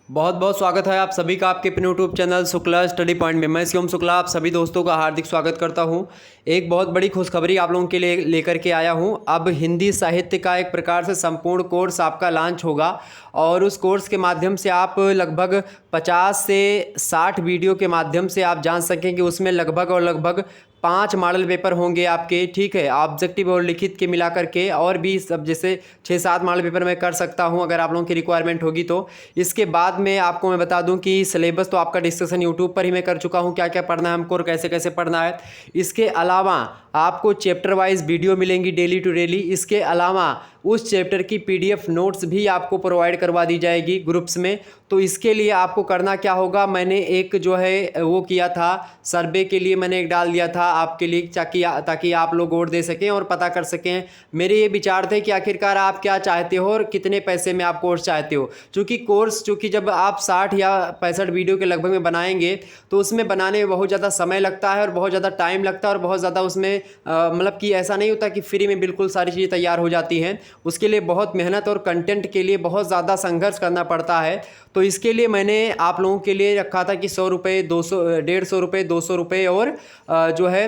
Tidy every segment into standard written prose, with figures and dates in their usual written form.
बहुत बहुत स्वागत है आप सभी का आपके अपने YouTube channel Shukla study point में। मैं शिवम शुक्ला आप सभी दोस्तों का हार्दिक स्वागत करता हूं। एक बहुत बड़ी खुशखबरी आप लोगों के लिए लेकर के आया हूं। अब हिंदी साहित्य का एक प्रकार से संपूर्ण कोर्स आपका लॉन्च होगा और उस कोर्स के माध्यम से आप लगभग 50 से 60 वीडियो के माध्यम से आप जान सकेंगे। उसमें लगभग 5 मॉडल पेपर होंगे आपके, ठीक है, ऑब्जेक्टिव और लिखित के मिला करके, और भी सब जैसे 6-7 मॉडल पेपर मैं कर सकता हूं अगर आप लोगों की रिक्वायरमेंट होगी तो। इसके बाद में आपको मैं बता दूं कि सिलेबस तो आपका डिस्कशन यूट्यूब पर ही मैं कर चुका हूं, क्या क्या पढ़ना है हमको और कैसे कैसे पढ़ना है। इसके अलावा आपको चैप्टर वाइज वीडियो मिलेंगी डेली टू डेली। इसके अलावा उस चैप्टर की पीडीएफ नोट्स भी आपको प्रोवाइड करवा दी जाएगी ग्रुप्स में। तो इसके लिए आपको करना क्या होगा, मैंने एक जो है वो किया था सर्वे के लिए, मैंने एक डाल दिया था आपके लिए ताकि आप लोग वोट दे सकें और पता कर सकें। मेरे ये विचार थे कि आखिरकार आप क्या चाहते हो और कितने पैसे में आप कोर्स चाहते हो। चूँकि जब आप 60 या 65 वीडियो के लगभग में बनाएंगे तो उसमें बनाने में बहुत ज़्यादा समय लगता है और बहुत ज़्यादा टाइम लगता है और बहुत ज़्यादा उसमें मतलब कि ऐसा नहीं होता कि फ्री में बिल्कुल सारी चीज़ें तैयार हो जाती हैं। उसके लिए बहुत मेहनत और कंटेंट के लिए बहुत ज़्यादा संघर्ष करना पड़ता है। तो इसके लिए मैंने आप लोगों के लिए रखा था कि 100 रुपये, 200, 150 रुपये, 200 रुपये और जो है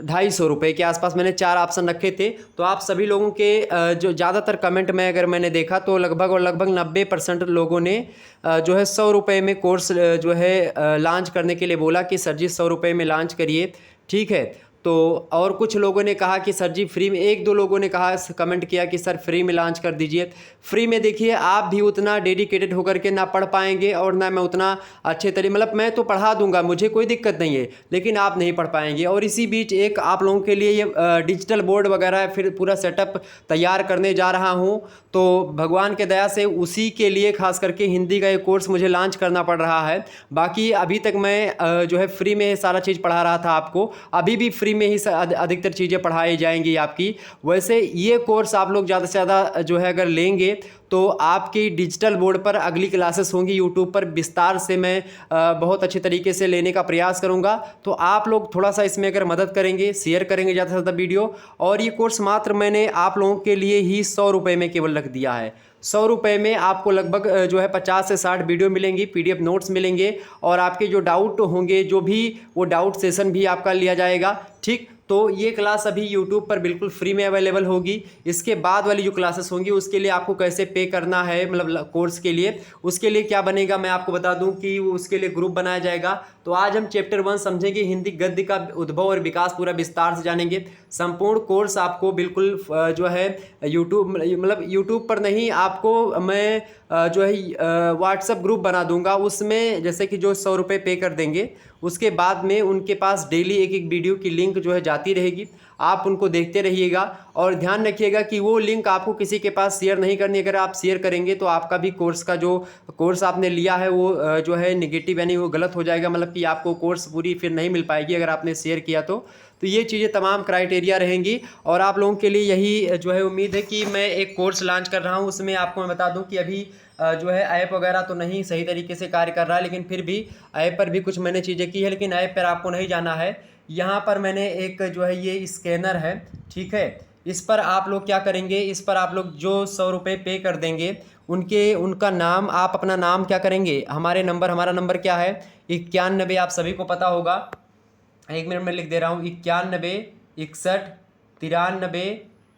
250 रुपये के आसपास मैंने 4 ऑप्शन रखे थे। तो आप सभी लोगों के जो ज़्यादातर कमेंट में अगर मैंने देखा तो लगभग 90% लोगों ने जो है 100 रुपये में कोर्स जो है लॉन्च करने के लिए बोला कि सर जी 100 रुपये में लॉन्च करिए, ठीक है। तो और कुछ लोगों ने कहा कि सर जी फ्री में, 1-2 लोगों ने कहा, कमेंट किया कि सर फ्री में लॉन्च कर दीजिए। फ्री में देखिए आप भी उतना डेडिकेटेड होकर के ना पढ़ पाएंगे और ना मैं उतना अच्छे तरीके, मतलब मैं तो पढ़ा दूंगा, मुझे कोई दिक्कत नहीं है, लेकिन आप नहीं पढ़ पाएंगे। और इसी बीच एक आप लोगों के लिए ये डिजिटल बोर्ड वगैरह फिर पूरा सेटअप तैयार करने जा रहा हूँ। तो भगवान के दया से उसी के लिए खास करके हिंदी का ये कोर्स मुझे लॉन्च करना पड़ रहा है। बाकी अभी तक मैं जो है फ्री में सारा चीज़ पढ़ा रहा था आपको, अभी भी फ्री में ही अधिकतर चीज़ें पढ़ाई जाएंगी आपकी। वैसे ये कोर्स आप लोग ज़्यादा से ज़्यादा जो है अगर लेंगे तो आपकी डिजिटल बोर्ड पर अगली क्लासेस होंगी यूट्यूब पर, विस्तार से मैं बहुत अच्छे तरीके से लेने का प्रयास करूंगा। तो आप लोग थोड़ा सा इसमें अगर मदद करेंगे, शेयर करेंगे ज़्यादा से ज़्यादा वीडियो। और ये कोर्स मात्र मैंने आप लोगों के लिए ही 100 रुपये में केवल रख दिया है। 100 रुपये में आपको लगभग जो है 50 से 60 वीडियो मिलेंगी, पीडीएफ नोट्स मिलेंगे और आपके जो डाउट होंगे जो भी, वो डाउट सेशन भी आपका लिया जाएगा, ठीक। तो ये क्लास अभी यूट्यूब पर बिल्कुल फ्री में अवेलेबल होगी। इसके बाद वाली जो क्लासेस होंगी उसके लिए आपको कैसे पे करना है, मतलब कोर्स के लिए, उसके लिए क्या बनेगा मैं आपको बता दूं कि उसके लिए ग्रुप बनाया जाएगा। तो आज हम चैप्टर 1 समझेंगे, हिंदी गद्य का उद्भव और विकास पूरा विस्तार से जानेंगे। संपूर्ण कोर्स आपको बिल्कुल जो है यूट्यूब पर नहीं, आपको मैं जो है व्हाट्सएप ग्रुप बना दूंगा। उसमें जैसे कि जो 100 रुपये पे कर देंगे उसके बाद में उनके पास डेली एक वीडियो की लिंक जो है जाती रहेगी, आप उनको देखते रहिएगा। और ध्यान रखिएगा कि वो लिंक आपको किसी के पास शेयर नहीं करनी। अगर आप शेयर करेंगे तो आपका भी कोर्स का जो कोर्स आपने लिया है वो जो है निगेटिव, यानी वो गलत हो जाएगा, मतलब कि आपको कोर्स पूरी फिर नहीं मिल पाएगी अगर आपने शेयर किया तो ये चीज़ें तमाम क्राइटेरिया रहेंगी। और आप लोगों के लिए यही जो है उम्मीद है कि मैं एक कोर्स लॉन्च कर रहा हूँ। उसमें आपको मैं बता दूँ कि अभी जो है ऐप वगैरह तो नहीं सही तरीके से कार्य कर रहा है, लेकिन फिर भी ऐप पर भी कुछ मैंने चीज़ें की है। लेकिन ऐप पर आपको नहीं जाना है, यहाँ पर मैंने एक जो है ये स्कैनर है, ठीक है। इस पर आप लोग क्या करेंगे, इस पर आप लोग जो 100 रुपये पे कर देंगे उनका नाम, आप अपना नाम क्या करेंगे, हमारा नंबर क्या है 91, आप सभी को पता होगा, 1 मिनट में लिख दे रहा हूँ, 91 61 93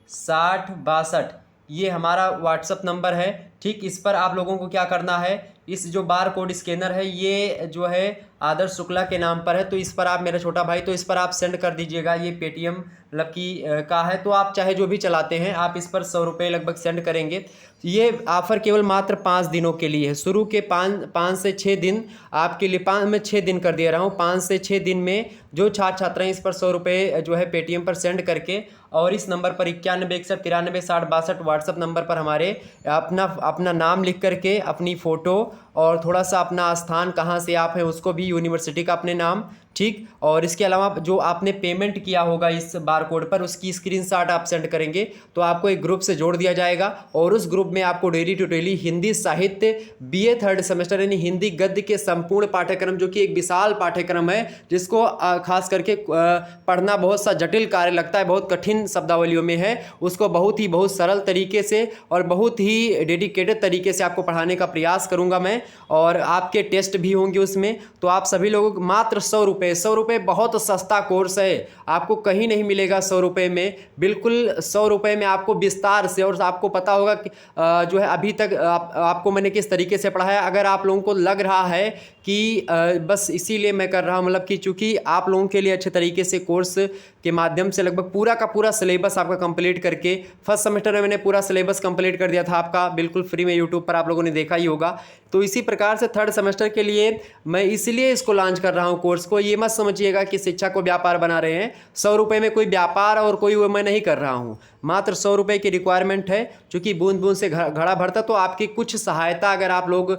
60 62, ये हमारा व्हाट्सअप नंबर है, ठीक। इस पर आप लोगों को क्या करना है, इस जो बार कोड स्कैनर है ये जो है आदर्श शुक्ला के नाम पर है, तो इस पर आप, मेरा छोटा भाई, तो इस पर आप सेंड कर दीजिएगा। ये पेटीएम मतलब की का है, तो आप चाहे जो भी चलाते हैं आप इस पर 100 रुपये लगभग सेंड करेंगे। ये ऑफ़र केवल मात्र 5 दिनों के लिए है। शुरू के 5 से 6 दिन आपके लिए, 5 में 6 दिन कर दे रहा हूँ, 5 से 6 दिन में जो छात्र छात्राएँ इस पर 100 रुपये जो है पेटीएम पर सेंड करके और इस नंबर पर 91 61 93 60 62 व्हाट्सअप नंबर पर हमारे अपना नाम लिख करके, अपनी फ़ोटो और थोड़ा सा अपना स्थान कहाँ से आप हैं उसको भी, यूनिवर्सिटी का अपने नाम ठीक। और इसके अलावा जो आपने पेमेंट किया होगा इस बार कोड पर, उसकी स्क्रीनशॉट आप सेंड करेंगे तो आपको एक ग्रुप से जोड़ दिया जाएगा और उस ग्रुप में आपको डेली टू डेली हिंदी साहित्य बीए थर्ड सेमेस्टर यानी हिंदी गद्य के संपूर्ण पाठ्यक्रम, जो कि एक विशाल पाठ्यक्रम है जिसको खास करके पढ़ना बहुत सा जटिल कार्य लगता है, बहुत कठिन शब्दावलियों में है, उसको बहुत सरल तरीके से और बहुत ही डेडिकेटेड तरीके से आपको पढ़ाने का प्रयास करूंगा मैं। और आपके टेस्ट भी होंगे उसमें। तो आप सभी लोग मात्र 100 रुपये बहुत सस्ता कोर्स है, आपको कहीं नहीं मिलेगा 100 रुपये में, बिल्कुल 100 रुपये में आपको विस्तार से। और आपको पता होगा कि जो है अभी तक आपको मैंने किस तरीके से पढ़ाया। अगर आप लोगों को लग रहा है कि बस इसीलिए मैं कर रहा हूँ, मतलब कि चूँकि आप लोगों के लिए अच्छे तरीके से कोर्स के माध्यम से लगभग पूरा का पूरा सिलेबस आपका कंप्लीट करके, फर्स्ट सेमेस्टर में मैंने पूरा सिलेबस कंप्लीट कर दिया था आपका बिल्कुल फ्री में, यूट्यूब पर आप लोगों ने देखा ही होगा। तो इसी प्रकार से थर्ड सेमेस्टर के लिए मैं इसलिए इसको लॉन्च कर रहा हूँ कोर्स को। ये मत समझिएगा कि शिक्षा को व्यापार बना रहे हैं। 100 रुपये में कोई व्यापार और कोई वो मैं नहीं कर रहा हूँ, मात्र 100 रुपये की रिक्वायरमेंट है। चूँकि बूंद बूंद से घड़ा भरता, तो आपकी कुछ सहायता अगर आप लोग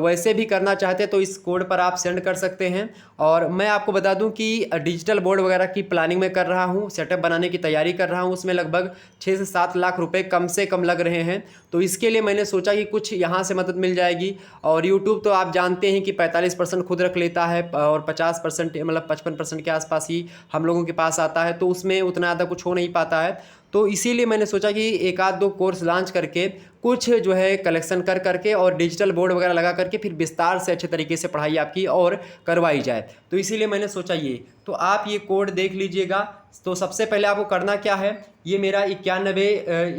वैसे भी करना चाहते हैं तो इस कोड पर आप सेंड कर सकते हैं। और मैं आपको बता दूं कि डिजिटल बोर्ड वगैरह की प्लानिंग में कर रहा हूं, सेटअप बनाने की तैयारी कर रहा हूं, उसमें लगभग 6 से 7 लाख रुपए कम से कम लग रहे हैं। तो इसके लिए मैंने सोचा कि कुछ यहाँ से मदद मिल जाएगी। और यूट्यूब तो आप जानते हैं कि 45% खुद रख लेता है और 50% मतलब 55% के आसपास ही हम लोगों के पास आता है, तो उसमें उतना ज़्यादा कुछ हो नहीं पाता है। तो इसीलिए मैंने सोचा कि एक आध दो कोर्स लॉन्च करके कुछ जो है कलेक्शन कर करके और डिजिटल बोर्ड वगैरह लगा करके फिर विस्तार से अच्छे तरीके से पढ़ाई आपकी और करवाई जाए। तो इसीलिए मैंने सोचा ये, तो आप ये कोड देख लीजिएगा। तो सबसे पहले आपको करना क्या है, ये मेरा 91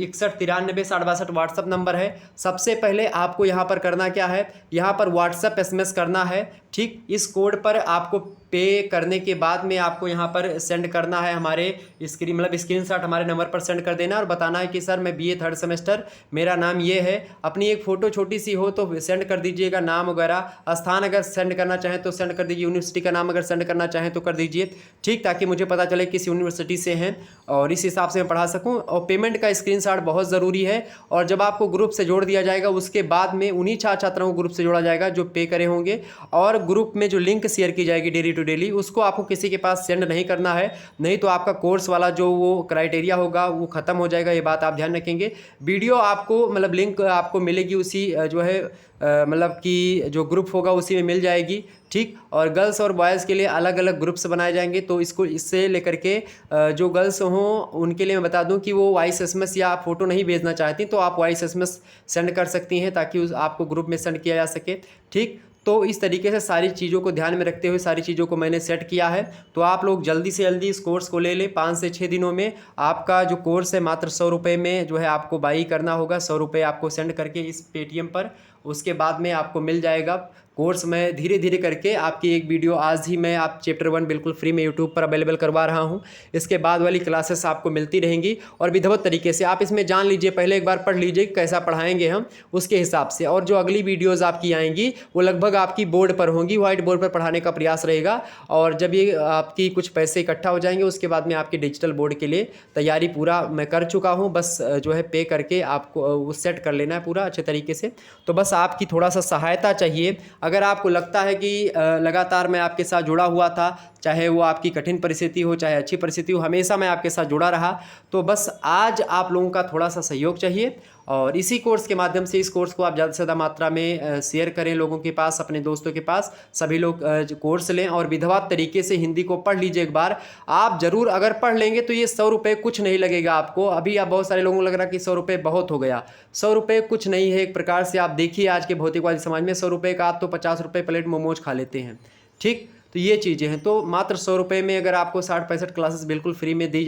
61 93 60 62 व्हाट्सअप नंबर है। सबसे पहले आपको यहाँ पर करना क्या है, यहाँ पर व्हाट्सअप SMS करना है, ठीक। इस कोड पर आपको पे करने के बाद में आपको यहाँ पर सेंड करना है हमारे स्क्रीनशॉट हमारे नंबर पर सेंड कर देना और बताना है कि सर मैं बीए थर्ड सेमेस्टर, मेरा नाम ये है। अपनी एक फ़ोटो छोटी सी हो तो सेंड कर दीजिएगा, नाम वगैरह, स्थान अगर सेंड करना चाहें तो सेंड कर दीजिए, यूनिवर्सिटी का नाम अगर सेंड करना चाहें तो कर दीजिए, ठीक, ताकि मुझे पता चले किस यूनिवर्सिटी से हैं और इस हिसाब से मैं पढ़ा सकूँ। और पेमेंट का स्क्रीनशॉट बहुत ज़रूरी है। और जब आपको ग्रुप से जोड़ दिया जाएगा उसके बाद में उन्हीं छात्रों को ग्रुप से जोड़ा जाएगा जो पे करे होंगे। और ग्रुप में जो लिंक शेयर की जाएगी डेली टू डेली, उसको आपको किसी के पास सेंड नहीं करना है, नहीं तो आपका कोर्स वाला जो वो क्राइटेरिया होगा वो ख़त्म हो जाएगा। ये बात आप ध्यान रखेंगे। वीडियो आपको मतलब लिंक आपको मिलेगी उसी जो है मतलब कि जो ग्रुप होगा उसी में मिल जाएगी, ठीक। और गर्ल्स और बॉयज़ के लिए अलग अलग ग्रुप्स बनाए जाएंगे। तो इसको इससे लेकर के जो गर्ल्स हों उनके लिए मैं बता दूं कि वो वॉइस SMS या फ़ोटो नहीं भेजना चाहती तो आप वॉइस SMS सेंड कर सकती हैं ताकि आपको ग्रुप में सेंड किया जा सके, ठीक। तो इस तरीके से सारी चीज़ों को ध्यान में रखते हुए सारी चीज़ों को मैंने सेट किया है। तो आप लोग जल्दी से जल्दी इस कोर्स को ले लें। 5 से 6 दिनों में आपका जो कोर्स है मात्र 100 रुपये में जो है आपको बाई करना होगा। 100 रुपये आपको सेंड करके इस पेटीएम पर, उसके बाद में आपको मिल जाएगा कोर्स। मैं धीरे धीरे करके आपकी एक वीडियो आज ही मैं आप चैप्टर 1 बिल्कुल फ्री में यूट्यूब पर अवेलेबल करवा रहा हूं। इसके बाद वाली क्लासेस आपको मिलती रहेंगी और विधिवत तरीके से आप इसमें जान लीजिए, पहले एक बार पढ़ लीजिए कैसा पढ़ाएंगे हम, उसके हिसाब से। और जो अगली वीडियोज़ आपकी आएंगी वो लगभग आपकी बोर्ड पर होंगी, व्हाइट बोर्ड पर पढ़ाने का प्रयास रहेगा। और जब ये आपकी कुछ पैसे इकट्ठा हो जाएंगे उसके बाद में आपकी डिजिटल बोर्ड के लिए तैयारी पूरा मैं कर चुका हूँ। बस जो है पे करके आपको वो सेट कर लेना है पूरा अच्छे तरीके से। तो बस आपकी थोड़ा सा सहायता चाहिए। अगर आपको लगता है कि लगातार मैं आपके साथ जुड़ा हुआ था, चाहे वो आपकी कठिन परिस्थिति हो चाहे अच्छी परिस्थिति हो, हमेशा मैं आपके साथ जुड़ा रहा, तो बस आज आप लोगों का थोड़ा सा सहयोग चाहिए। और इसी कोर्स के माध्यम से इस कोर्स को आप ज़्यादा से ज़्यादा मात्रा में शेयर करें लोगों के पास, अपने दोस्तों के पास, सभी लोग कोर्स लें और विधिवत तरीके से हिंदी को पढ़ लीजिए एक बार। आप ज़रूर अगर पढ़ लेंगे तो ये 100 रुपये कुछ नहीं लगेगा आपको। अभी आप बहुत सारे लोगों को लग रहा है कि 100 रुपये बहुत हो गया, 100 रुपये कुछ नहीं है। एक प्रकार से आप देखिए आज के भौतिकवादी समाज में 100 रुपये का आप तो 50 रुपये प्लेट मोमोज खा लेते हैं, ठीक। तो ये चीज़ें हैं। तो मात्र 100 रुपये में अगर आपको 60-65 क्लासेस बिल्कुल फ्री में दी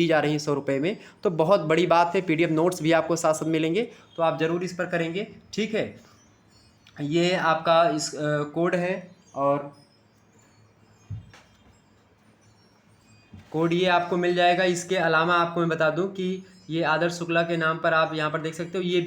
जा रही हैं 100 रुपये में, तो बहुत बड़ी बात है। PDF नोट्स भी आपको साथ साथ मिलेंगे, तो आप ज़रूर इस पर करेंगे, ठीक है। ये आपका इस कोड है और कोड ये आपको मिल जाएगा। इसके अलावा आपको मैं बता दूं कि ये आदर्श शुक्ला के नाम पर आप यहाँ पर देख सकते हो, ये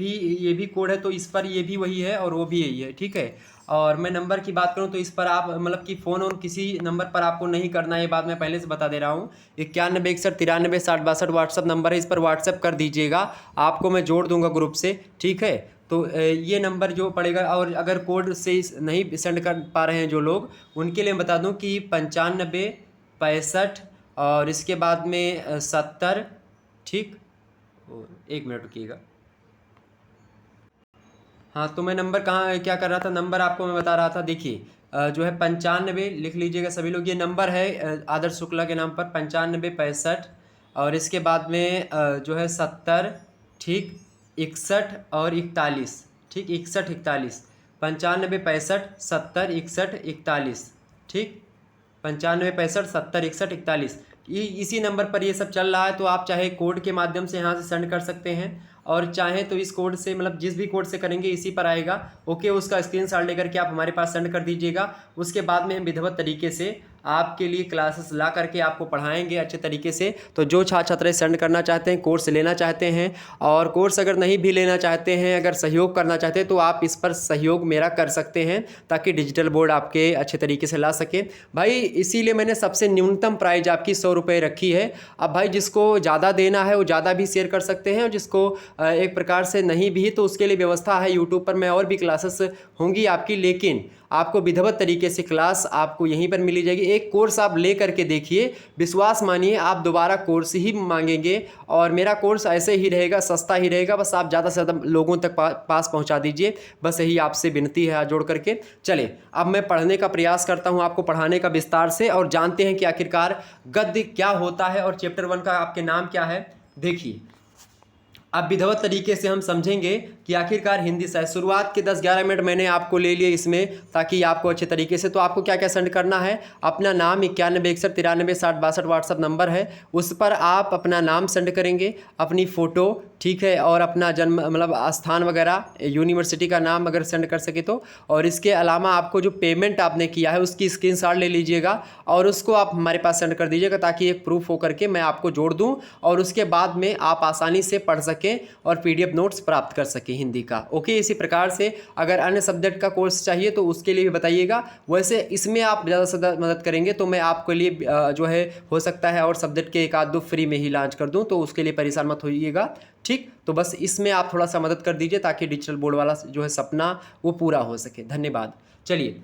भी कोड है। तो इस पर ये भी वही है और वो भी यही है, ठीक है। और मैं नंबर की बात करूँ तो इस पर आप मतलब कि फ़ोन और किसी नंबर पर आपको नहीं करना है, ये बात मैं पहले से बता दे रहा हूँ। 91 61 93 60 62 व्हाट्सअप नंबर है, इस पर व्हाट्सअप कर दीजिएगा, आपको मैं जोड़ दूंगा ग्रुप से, ठीक है। तो ये नंबर जो पड़ेगा, और अगर कोड से नहीं सेंड कर पा रहे हैं जो लोग, उनके लिए मैं बता दूं कि 95 65 और इसके बाद में 70। ठीक, 1 मिनट रुकिएगा। हाँ, तो मैं नंबर कहाँ क्या कर रहा था, नंबर आपको मैं बता रहा था। देखिए जो है 95 लिख लीजिएगा सभी लोग, ये नंबर है आदर्श शुक्ला के नाम पर, 95 65 और इसके बाद में जो है 70। ठीक, 61 और 41। ठीक, 61 41, 95 65 70 61 41। ठीक, 95 65 70 61 41, इसी नंबर पर ये सब चल रहा है। तो आप चाहे कोड के माध्यम से यहाँ से सेंड कर सकते हैं, और चाहें तो इस कोड से, मतलब जिस भी कोड से करेंगे इसी पर आएगा। ओके, उसका स्क्रीनशॉट लेकर के आप हमारे पास सेंड कर दीजिएगा। उसके बाद में हम विधिवत तरीके से आपके लिए क्लासेस ला करके आपको पढ़ाएंगे अच्छे तरीके से। तो जो छात्र छात्राएं सेंड करना चाहते हैं, कोर्स लेना चाहते हैं, और कोर्स अगर नहीं भी लेना चाहते हैं, अगर सहयोग करना चाहते हैं, तो आप इस पर सहयोग मेरा कर सकते हैं, ताकि डिजिटल बोर्ड आपके अच्छे तरीके से ला सके भाई। इसीलिए मैंने सबसे न्यूनतम प्राइस आपकी 100 रुपये रखी है। अब भाई जिसको ज़्यादा देना है वो ज़्यादा भी शेयर कर सकते हैं, और जिसको एक प्रकार से नहीं भी, तो उसके लिए व्यवस्था है यूट्यूब पर में और भी क्लासेस होंगी आपकी, लेकिन आपको विधिवत तरीके से क्लास आपको यहीं पर मिली जाएगी। एक कोर्स आप ले करके देखिए, विश्वास मानिए आप दोबारा कोर्स ही मांगेंगे, और मेरा कोर्स ऐसे ही रहेगा, सस्ता ही रहेगा। बस आप ज़्यादा से ज़्यादा लोगों तक पास पहुंचा दीजिए, बस यही आपसे विनती है हाथ जोड़ करके। चले अब मैं पढ़ने का प्रयास करता हूं, आपको पढ़ाने का विस्तार से, और जानते हैं कि आखिरकार गद्य क्या होता है और चैप्टर 1 का आपके नाम क्या है। देखिए अब विधिवत तरीके से हम समझेंगे कि आखिरकार हिंदी साहित्य। शुरुआत के 10-11 मिनट मैंने आपको ले लिए इसमें, ताकि आपको अच्छे तरीके से। तो आपको क्या क्या सेंड करना है, अपना नाम 91 61 93 60 62 व्हाट्सअप नंबर है, उस पर आप अपना नाम सेंड करेंगे, अपनी फ़ोटो, ठीक है, और अपना जन्म मतलब स्थान वगैरह, यूनिवर्सिटी का नाम अगर सेंड कर सके तो। और इसके अलावा आपको जो पेमेंट आपने किया है उसकी स्क्रीनशॉट ले लीजिएगा, और उसको आप हमारे पास सेंड कर दीजिएगा, ताकि एक प्रूफ हो करके मैं आपको जोड़ दूँ, और उसके बाद में आप आसानी से पढ़ सकें और PDF नोट्स प्राप्त कर सकें हिंदी का। ओके, इसी प्रकार से अगर अन्य सब्जेक्ट का कोर्स चाहिए तो उसके लिए भी बताइएगा। वैसे इसमें आप ज़्यादा से ज़्यादा मदद करेंगे तो मैं आपके लिए जो है हो सकता है और सब्जेक्ट के एक आध दो फ्री में ही लॉन्च कर दूं, तो उसके लिए परेशान मत होइएगा। ठीक, तो बस इसमें आप थोड़ा सा मदद कर दीजिए, ताकि डिजिटल बोर्ड वाला जो है सपना वो पूरा हो सके। धन्यवाद। चलिए,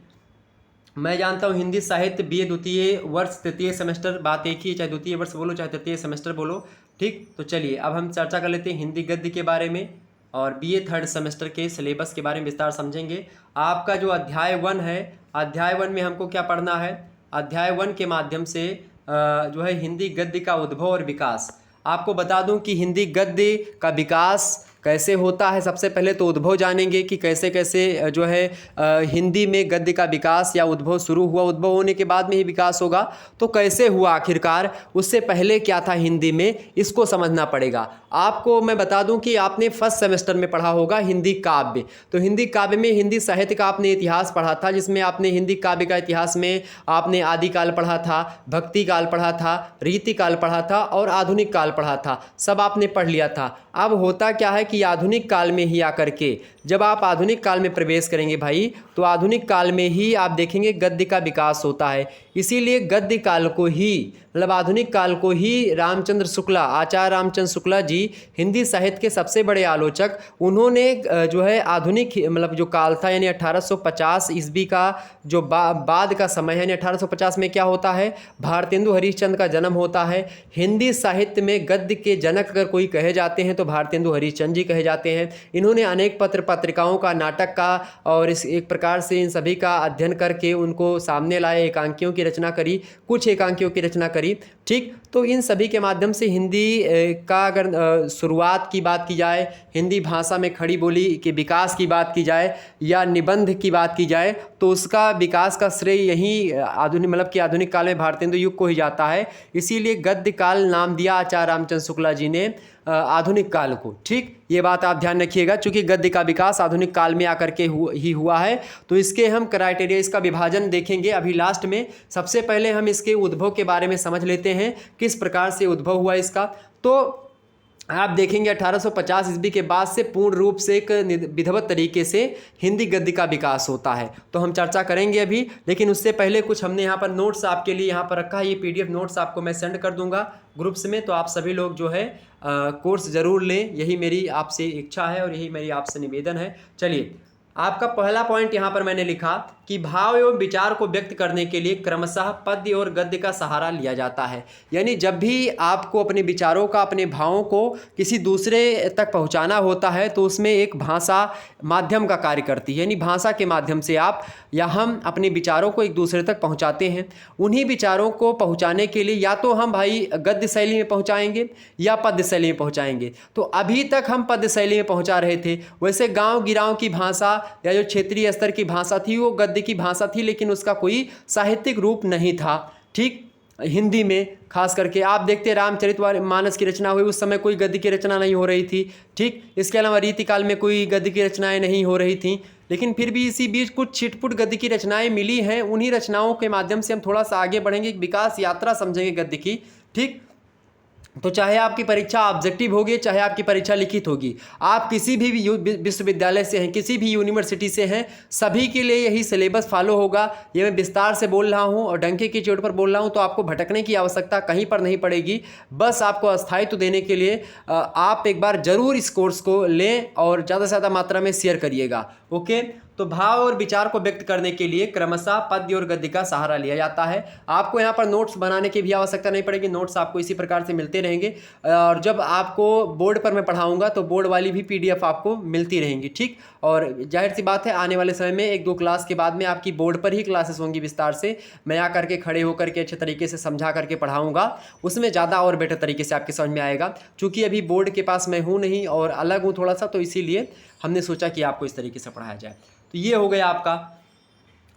मैं जानता हूँ हिंदी साहित्य BA द्वितीय वर्ष तृतीय सेमेस्टर, बात एक ही, चाहे द्वितीय वर्ष बोलो चाहे तृतीय सेमेस्टर बोलो। ठीक, तो चलिए अब हम चर्चा कर लेते हैं हिंदी गद्य के बारे में, और BA 3rd सेमेस्टर के सिलेबस के बारे में विस्तार समझेंगे। आपका जो अध्याय 1 है, अध्याय 1 में हमको क्या पढ़ना है, अध्याय 1 के माध्यम से जो है हिंदी गद्य का उद्भव और विकास। आपको बता दूं कि हिंदी गद्य का विकास कैसे होता है। सबसे पहले तो उद्भव जानेंगे कि कैसे कैसे जो है हिंदी में गद्य का विकास या उद्भव शुरू हुआ, उद्भव होने के बाद में ही विकास होगा, तो कैसे हुआ आखिरकार, उससे पहले क्या था हिंदी में, इसको समझना पड़ेगा। आपको मैं बता दूं कि आपने फर्स्ट सेमेस्टर में पढ़ा होगा हिंदी काव्य, तो हिंदी काव्य में हिंदी साहित्य का आपने इतिहास पढ़ा था, जिसमें आपने हिंदी काव्य का इतिहास में आपने आदिकाल पढ़ा था, भक्ति काल पढ़ा था, रीति काल पढ़ा था, और आधुनिक काल पढ़ा था, सब आपने पढ़ लिया था। अब होता क्या है कि आधुनिक काल में ही आकर के, जब आप आधुनिक काल में प्रवेश करेंगे भाई, तो आधुनिक काल में ही आप देखेंगे गद्य का विकास होता है। इसीलिए गद्य काल को ही, मतलब आधुनिक काल को ही रामचंद्र शुक्ला, आचार्य रामचंद्र शुक्ला जी हिंदी साहित्य के सबसे बड़े आलोचक, उन्होंने जो है आधुनिक मतलब जो काल था, यानी 1850 ईस्वी का जो बाद का समय है, यानी 1850 में क्या होता है, भारतेंदु हरिश्चंद्र का जन्म होता है। हिंदी साहित्य में गद्य के जनक अगर कोई कहे जाते हैं तो भारतेंदु हरिश्चंद्र जी कहे जाते हैं। इन्होंने अनेक पत्र पत्रिकाओं का, नाटक का, और इस एक प्रकार से इन सभी का अध्ययन करके उनको सामने लाए, एकांकियों की रचना करी, कुछ एकांकियों की रचना करी। ठीक, तो इन सभी के माध्यम से हिंदी का अगर शुरुआत की बात की जाए, हिंदी भाषा में खड़ी बोली के विकास की बात की जाए, या निबंध की बात की जाए, तो उसका विकास का श्रेय यही आधुनिक मतलब कि आधुनिक काल में भारतेंदु युग को ही जाता है। इसीलिए गद्य काल नाम दिया आचार्य रामचंद्र शुक्ला जी ने आधुनिक काल को। ठीक, ये बात आप ध्यान रखिएगा, चूंकि गद्य का विकास आधुनिक काल में आकर के ही हुआ है। तो इसके हम क्राइटेरिया, इसका विभाजन देखेंगे अभी लास्ट में। सबसे पहले हम इसके उद्भव के बारे में समझ लेते हैं, किस प्रकार से उद्भव हुआ इसका। तो आप देखेंगे 1850 ईस्वी के बाद से पूर्ण रूप से एक विधिवत तरीके से हिंदी गद्य का विकास होता है। तो हम चर्चा करेंगे अभी, लेकिन उससे पहले कुछ हमने यहाँ पर नोट्स आपके लिए यहाँ पर रखा है। ये पीडीएफ नोट्स आपको मैं सेंड कर दूंगा ग्रुप्स में, तो आप सभी लोग जो है कोर्स ज़रूर लें, यही मेरी आपसे इच्छा है और यही मेरी आपसे निवेदन है। चलिए, आपका पहला पॉइंट यहाँ पर मैंने लिखा कि भाव एवं विचार को व्यक्त करने के लिए क्रमशः पद्य और गद्य का सहारा लिया जाता है। यानी जब भी आपको अपने विचारों का, अपने भावों को किसी दूसरे तक पहुँचाना होता है तो उसमें एक भाषा माध्यम का कार्य करती है। यानी भाषा के माध्यम से आप या हम अपने विचारों को एक दूसरे तक पहुँचाते हैं। उन्हीं विचारों को पहुँचाने के लिए या तो हम भाई गद्य शैली में पहुँचाएंगे या पद्य शैली में पहुँचाएंगे। तो अभी तक हम पद्य शैली में पहुँचा रहे थे। वैसे गाँव गिराव की भाषा या जो क्षेत्रीय स्तर की भाषा थी वो गद्य की भाषा थी, लेकिन उसका कोई साहित्यिक रूप नहीं था। ठीक, हिंदी में खास करके आप देखते रामचरितमानस की रचना हुई, उस समय कोई गद्य की रचना नहीं हो रही थी। ठीक, इसके अलावा रीतिकाल में कोई गद्य की रचनाएं नहीं हो रही थी, लेकिन फिर भी इसी बीच कुछ छिटपुट गद्य की रचनाएं मिली हैं। उन्हीं रचनाओं के माध्यम से हम थोड़ा सा आगे बढ़ेंगे, एक विकास यात्रा समझेंगे गद्य की। ठीक, तो चाहे आपकी परीक्षा ऑब्जेक्टिव होगी, चाहे आपकी परीक्षा लिखित होगी, आप किसी भी विश्वविद्यालय से हैं, किसी भी यूनिवर्सिटी से हैं, सभी के लिए यही सिलेबस फॉलो होगा। ये मैं विस्तार से बोल रहा हूँ और डंके की चोट पर बोल रहा हूँ, तो आपको भटकने की आवश्यकता कहीं पर नहीं पड़ेगी। बस आपको स्थायित्व देने के लिए आप एक बार ज़रूर इस कोर्स को लें और ज़्यादा से ज़्यादा मात्रा में शेयर करिएगा। ओके, तो भाव और विचार को व्यक्त करने के लिए क्रमशः पद्य और गद्य का सहारा लिया जाता है। आपको यहाँ पर नोट्स बनाने की भी आवश्यकता नहीं पड़ेगी, नोट्स आपको इसी प्रकार से मिलते रहेंगे। और जब आपको बोर्ड पर मैं पढ़ाऊंगा तो बोर्ड वाली भी पीडीएफ आपको मिलती रहेंगी। ठीक, और जाहिर सी बात है आने वाले समय में 1-2 क्लास के बाद में आपकी बोर्ड पर ही क्लासेस होंगी विस्तार से। मैं आकर के खड़े होकर के अच्छे तरीके से समझा करके पढ़ाऊँगा, उसमें ज़्यादा और बेटर तरीके से आपके समझ में आएगा। चूँकि अभी बोर्ड के पास मैं हूँ नहीं और अलग हूँ थोड़ा सा, तो इसीलिए हमने सोचा कि आपको इस तरीके से पढ़ाया जाए। तो ये हो गया आपका।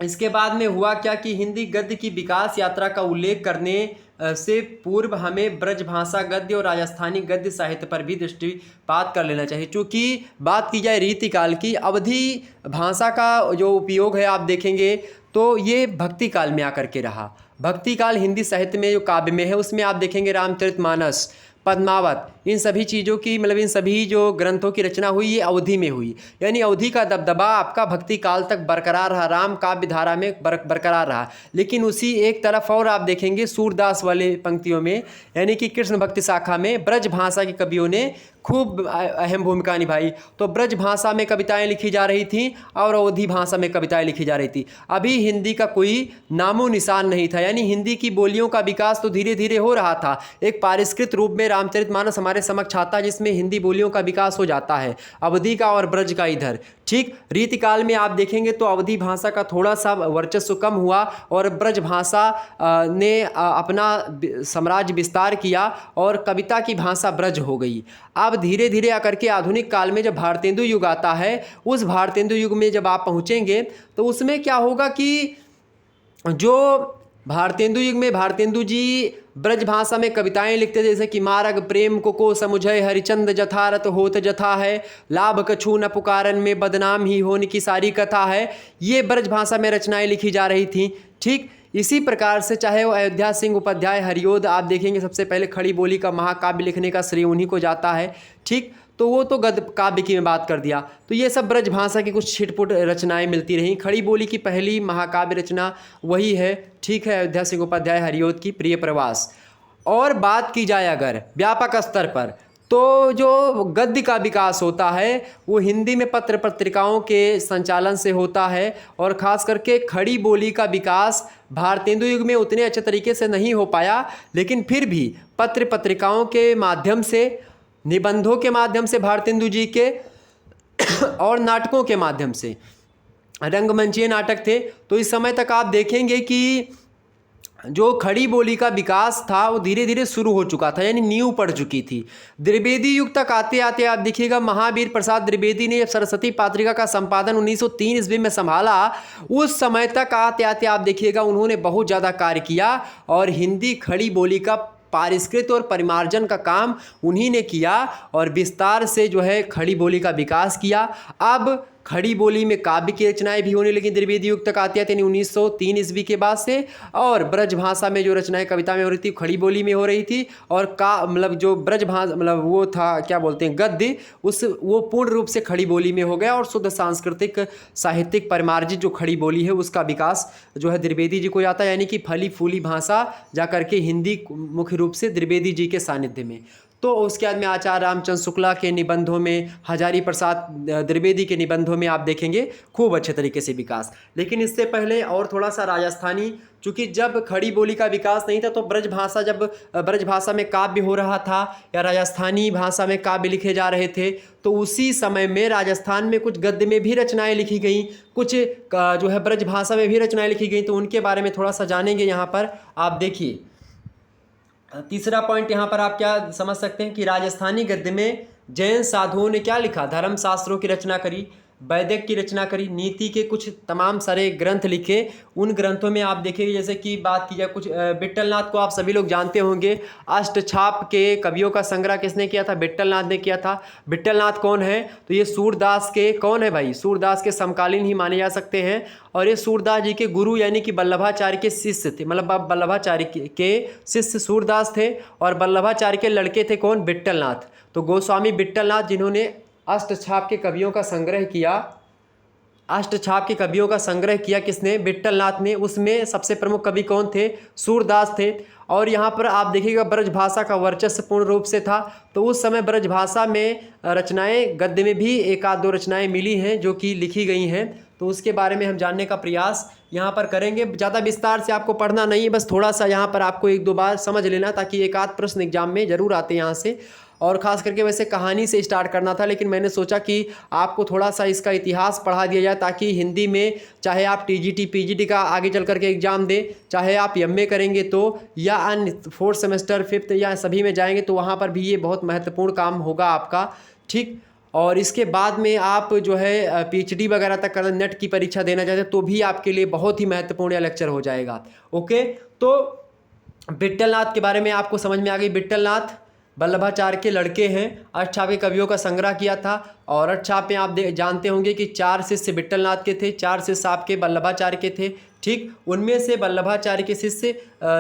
इसके बाद में हुआ क्या कि हिंदी गद्य की विकास यात्रा का उल्लेख करने से पूर्व हमें ब्रजभाषा गद्य और राजस्थानी गद्य साहित्य पर भी दृष्टिपात कर लेना चाहिए। चूँकि बात की जाए रीतिकाल की, अवधि भाषा का जो उपयोग है आप देखेंगे तो ये भक्ति काल में आकर के रहा। भक्ति काल हिंदी साहित्य में जो काव्य में है उसमें आप देखेंगे रामचरितमानस, पद्मावत, इन सभी चीज़ों की मतलब इन सभी जो ग्रंथों की रचना हुई ये अवधि में हुई। यानी अवधि का दबदबा आपका भक्ति काल तक बरकरार रहा, राम काव्य धारा में बरकरार रहा। लेकिन उसी एक तरफ और आप देखेंगे सूरदास वाले पंक्तियों में, यानी कि कृष्ण भक्ति शाखा में ब्रज भाषा के कवियों ने खूब अहम भूमिका निभाई। तो ब्रज भाषा में कविताएं लिखी जा रही थीं और अवधी भाषा में कविताएं लिखी जा रही थी। अभी हिंदी का कोई नामो निशान नहीं था, यानी हिंदी की बोलियों का विकास तो धीरे धीरे हो रहा था। एक परिष्कृत रूप में रामचरितमानस हमारे समक्ष आता है जिसमें हिंदी बोलियों का विकास हो जाता है, अवधी का और ब्रज का इधर। ठीक, रीतिकाल में आप देखेंगे तो अवधी भाषा का थोड़ा सा वर्चस्व कम हुआ और ब्रज भाषा ने अपना साम्राज्य विस्तार किया और कविता की भाषा ब्रज हो गई। अब धीरे धीरे आकर के आधुनिक काल में जब भारतेंदु युग आता है, उस भारतेंदु युग में जब आप पहुँचेंगे तो उसमें क्या होगा कि जो भारतेंदु युग में भारतेंदु जी ब्रज भाषा में कविताएं लिखते थे, जैसे कि मारग प्रेम को समुझय हरिचंद जथारथ होत जथा है, लाभ कछु न पुकारन में बदनाम ही होने की सारी कथा है। ये ब्रज भाषा में रचनाएं लिखी जा रही थी। ठीक, इसी प्रकार से चाहे वो अयोध्या सिंह उपाध्याय हरिओद, आप देखेंगे सबसे पहले खड़ी बोली का महाकाव्य लिखने का श्रेय उन्हीं को जाता है। ठीक, तो वो तो गद्य काव्य की मैं बात कर दिया। तो ये सब ब्रज भाषा की कुछ छिटपुट रचनाएं मिलती रहीं। खड़ी बोली की पहली महाकाव्य रचना वही है, ठीक है, अयोध्या सिंह उपाध्याय हरिओद की प्रिय प्रवास। और बात की जाए अगर व्यापक स्तर पर, तो जो गद्य का विकास होता है वो हिंदी में पत्र पत्रिकाओं के संचालन से होता है और ख़ास करके खड़ी बोली का विकास भारतेंदु युग में उतने अच्छे तरीके से नहीं हो पाया, लेकिन फिर भी पत्र पत्रिकाओं के माध्यम से, निबंधों के माध्यम से भारतेंदु जी के और नाटकों के माध्यम से, रंगमंचीय नाटक थे। तो इस समय तक आप देखेंगे कि जो खड़ी बोली का विकास था वो धीरे धीरे शुरू हो चुका था, यानी नींव पड़ चुकी थी। द्विवेदी युग तक आते आते आप देखिएगा महावीर प्रसाद द्विवेदी ने जब सरस्वती पात्रिका का संपादन 1903 ईस्वी में संभाला, उस समय तक आते आते आप देखिएगा उन्होंने बहुत ज़्यादा कार्य किया और हिंदी खड़ी बोली का परिष्कृत और परिमार्जन का काम उन्हीं ने किया और विस्तार से जो है खड़ी बोली का विकास किया। अब खड़ी बोली में काव्य की रचनाएं भी होने लगी द्विवेदी युग तक आती है 1903 ईस्वी के बाद से। और ब्रज भाषा में जो रचनाएं कविता में हो रही थी खड़ी बोली में हो रही थी। और का मतलब जो ब्रज भाषा मतलब वो था क्या बोलते हैं गद्य, वो पूर्ण रूप से खड़ी बोली में हो गया। और शुद्ध सांस्कृतिक साहित्यिक परिमार्जित जो खड़ी बोली है उसका विकास जो है द्विवेदी जी को जाता है, यानी कि फली फूली भाषा जा करके हिंदी मुख्य रूप से द्विवेदी जी के सानिध्य में। तो उसके बाद में आचार्य रामचंद्र शुक्ला के निबंधों में, हजारी प्रसाद द्विवेदी के निबंधों में आप देखेंगे खूब अच्छे तरीके से विकास। लेकिन इससे पहले और थोड़ा सा राजस्थानी, चूँकि जब खड़ी बोली का विकास नहीं था तो जब ब्रज भाषा में काव्य हो रहा था या राजस्थानी भाषा में काव्य लिखे जा रहे थे, तो उसी समय में राजस्थान में कुछ गद्य में भी रचनाएं लिखी गई, कुछ जो है ब्रज भाषा में भी रचनाएं लिखी गई। तो उनके बारे में थोड़ा सा जानेंगे यहाँ पर। आप देखिए तीसरा पॉइंट यहाँ पर आप क्या समझ सकते हैं कि राजस्थानी गद्य में जैन साधुओं ने क्या लिखा, धर्म शास्त्रों की रचना करी, वैदिक की रचना करी, नीति के कुछ तमाम सारे ग्रंथ लिखे। उन ग्रंथों में आप देखेंगे जैसे कि बात की जाए कुछ विट्ठलनाथ को आप सभी लोग जानते होंगे। अष्टछाप के कवियों का संग्रह किसने किया था, विट्ठलनाथ ने किया था। विट्ठलनाथ कौन है, तो ये सूरदास के कौन है भाई, सूरदास के समकालीन ही माने जा सकते हैं। और ये सूरदास जी के गुरु यानी कि वल्लभाचार्य के शिष्य थे, मतलब वल्लभाचार्य के शिष्य सूरदास थे और वल्लभाचार्य के लड़के थे कौन, विट्ठलनाथ। तो गोस्वामी विट्ठलनाथ जिन्होंने अष्टछाप के कवियों का संग्रह किया, अष्टछाप के कवियों का संग्रह किया किसने, विट्ठलनाथ ने। उसमें सबसे प्रमुख कवि कौन थे, सूरदास थे। और यहाँ पर आप देखिएगा ब्रज भाषा का वर्चस्व पूर्ण रूप से था। तो उस समय ब्रज भाषा में रचनाएं, गद्य में भी एक आध दो रचनाएं मिली हैं जो कि लिखी गई हैं। तो उसके बारे में हम जानने का प्रयास यहाँ पर करेंगे। ज़्यादा विस्तार से आपको पढ़ना नहीं है, बस थोड़ा सा यहाँ पर आपको एक दो बार समझ लेना, ताकि एक आध प्रश्न एग्जाम में ज़रूर आते हैं यहाँ से। और ख़ास करके वैसे कहानी से स्टार्ट करना था, लेकिन मैंने सोचा कि आपको थोड़ा सा इसका इतिहास पढ़ा दिया जाए, ताकि हिंदी में चाहे आप टीजीटी पीजीटी का आगे चल करके एग्ज़ाम दें, चाहे आप एमए करेंगे तो, या अन्य 4th सेमेस्टर 5th या सभी में जाएंगे तो वहाँ पर भी ये बहुत महत्वपूर्ण काम होगा आपका। ठीक, और इसके बाद में आप जो है पीएचडी वगैरह तक करना, नेट की परीक्षा देना चाहते हैं तो भी आपके लिए बहुत ही महत्वपूर्ण लेक्चर हो जाएगा। ओके, तो विट्ठलनाथ के बारे में आपको समझ में आ गई। विट्ठलनाथ वल्लभाचार्य के लड़के हैं, अष्टछाप के कवियों का संग्रह किया था। और अष्टछाप में आप जानते होंगे कि 4 शिष्य विट्ठलनाथ के थे, 4 शिष्य आपके वल्लभाचार्य के थे। ठीक, उनमें से वल्लभाचार्य के शिष्य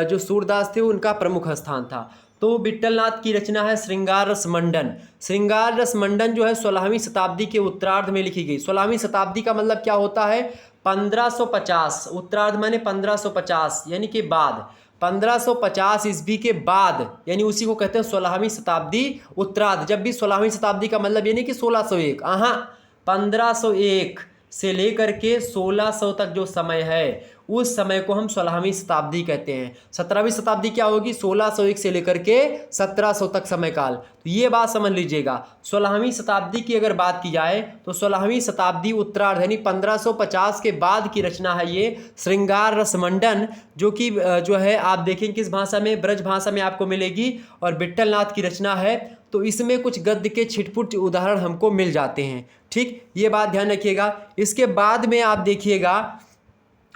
जो सूरदास थे उनका प्रमुख स्थान था। तो विट्ठलनाथ की रचना है श्रृंगार रस मंडन। श्रृंगार रस मंडन जो है 16वीं शताब्दी के उत्तरार्ध में लिखी गई। 16वीं शताब्दी का मतलब क्या होता है, 1550, उत्तरार्ध माने 1550 यानी कि बाद, 1550 ईस्वी के बाद, यानी उसी को कहते हैं 16वीं शताब्दी उत्तरार्ध। जब भी 16वीं शताब्दी का मतलब ये नहीं कि 1601, 1501 से लेकर के 1600 तक जो समय है उस समय को हम 16वीं शताब्दी कहते हैं। 17वीं शताब्दी क्या होगी, 1601 से लेकर के 1700 तक समय काल। तो ये बात समझ लीजिएगा। 16वीं शताब्दी की अगर बात की जाए तो 16वीं शताब्दी उत्तरार्ध यानी 1550 के बाद की रचना है ये श्रृंगार रस मंडन, जो कि जो है आप देखेंगे किस भाषा में, ब्रज भाषा में आपको मिलेगी और विट्ठलनाथ की रचना है। तो इसमें कुछ गद्य के छिटपुट उदाहरण हमको मिल जाते हैं। ठीक, ये बात ध्यान रखिएगा। इसके बाद में आप देखिएगा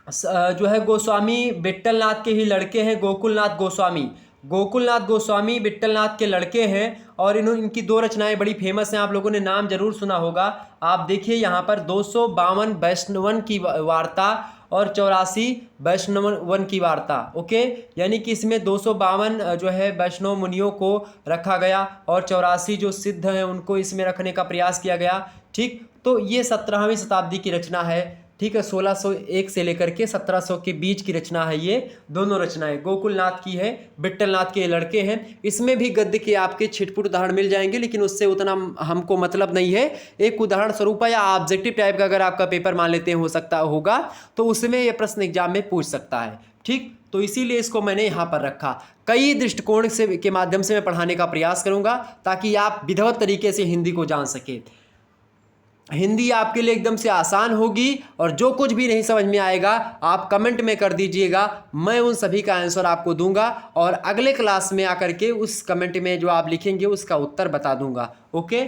जो है गोस्वामी विट्ठलनाथ के ही लड़के हैं गोकुलनाथ गोस्वामी। गोकुलनाथ गोस्वामी विट्ठलनाथ के लड़के हैं और इनकी 2 रचनाएं बड़ी फेमस हैं, आप लोगों ने नाम जरूर सुना होगा। आप देखिए यहाँ पर 252 वैष्णवन की वार्ता और 84 वैष्णवन की वार्ता। ओके, यानी कि इसमें 252 जो है वैष्णव मुनियों को रखा गया और 84 जो सिद्ध हैं उनको इसमें रखने का प्रयास किया गया। ठीक, तो ये 17वीं शताब्दी की रचना है। ठीक है, 1601 से लेकर के 1700 के बीच की रचना है ये दोनों रचनाएं, गोकुलनाथ की है, विट्ठलनाथ के लड़के हैं। इसमें भी गद्य के आपके छिटपुट उदाहरण मिल जाएंगे, लेकिन उससे उतना हमको मतलब नहीं है। एक उदाहरण स्वरूप या ऑब्जेक्टिव टाइप का अगर आपका पेपर मान लेते हैं हो सकता होगा तो उसमें यह प्रश्न एग्जाम में पूछ सकता है। ठीक, तो इसीलिए इसको मैंने यहाँ पर रखा। कई दृष्टिकोण से के माध्यम से मैं पढ़ाने का प्रयास करूँगा ताकि आप विधिवत तरीके से हिंदी को जान सके। हिंदी आपके लिए एकदम से आसान होगी और जो कुछ भी नहीं समझ में आएगा आप कमेंट में कर दीजिएगा, मैं उन सभी का आंसर आपको दूंगा और अगले क्लास में आकर के उस कमेंट में जो आप लिखेंगे उसका उत्तर बता दूंगा। ओके,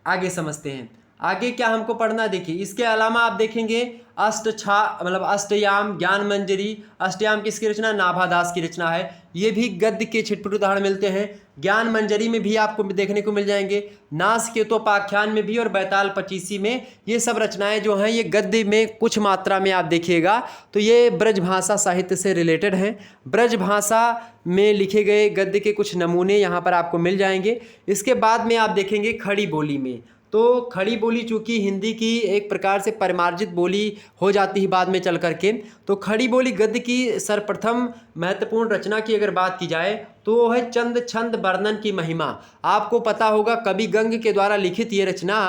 आगे समझते हैं। आगे क्या हमको पढ़ना, देखिए इसके अलावा आप देखेंगे अष्टयाम ज्ञान मंजरी। अष्टयाम किसकी रचना? नाभादास की रचना है। ये भी गद्य के छिटपुट उदाहरण मिलते हैं। ज्ञान मंजरी में भी आपको देखने को मिल जाएंगे, नासकेतोपाख्यान में भी और बैताल पचीसी में। ये सब रचनाएं जो हैं ये गद्य में कुछ मात्रा में आप देखिएगा तो ये ब्रजभाषा साहित्य से रिलेटेड हैं। ब्रजभाषा में लिखे गए गद्य के कुछ नमूने यहाँ पर आपको मिल जाएंगे। इसके बाद में आप देखेंगे खड़ी बोली में, तो खड़ी बोली चूँकि हिंदी की एक प्रकार से परिमार्जित बोली हो जाती है बाद में चल करके, तो खड़ी बोली गद्य की सर्वप्रथम महत्वपूर्ण रचना की अगर बात की जाए तो वो है चंद छंद वर्णन की महिमा। आपको पता होगा कवि गंग के द्वारा लिखित ये रचना।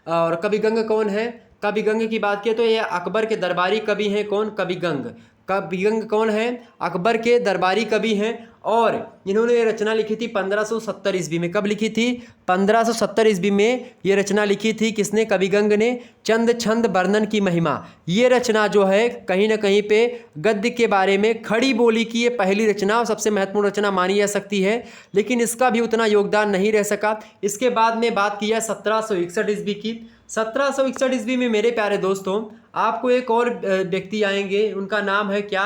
और कवि गंग कौन है? कवि गंग की बात किए तो ये अकबर के दरबारी कवि हैं। कौन? कवि गंग। कवि गंग कौन है? अकबर के दरबारी कवि हैं और इन्होंने ये रचना लिखी थी 1570 ईस्वी में। कब लिखी थी? 1570 ईस्वी में ये रचना लिखी थी। किसने? कवि गंग ने। चंद छंद वर्णन की महिमा, ये रचना जो है कहीं ना कहीं पे गद्य के बारे में खड़ी बोली की ये पहली रचना और सबसे महत्वपूर्ण रचना मानी जा सकती है, लेकिन इसका भी उतना योगदान नहीं रह सका। इसके बाद में बात की है 1761 ईस्वी की। 1761 ईस्वी में मेरे प्यारे दोस्तों आपको एक और व्यक्ति आएंगे, उनका नाम है क्या?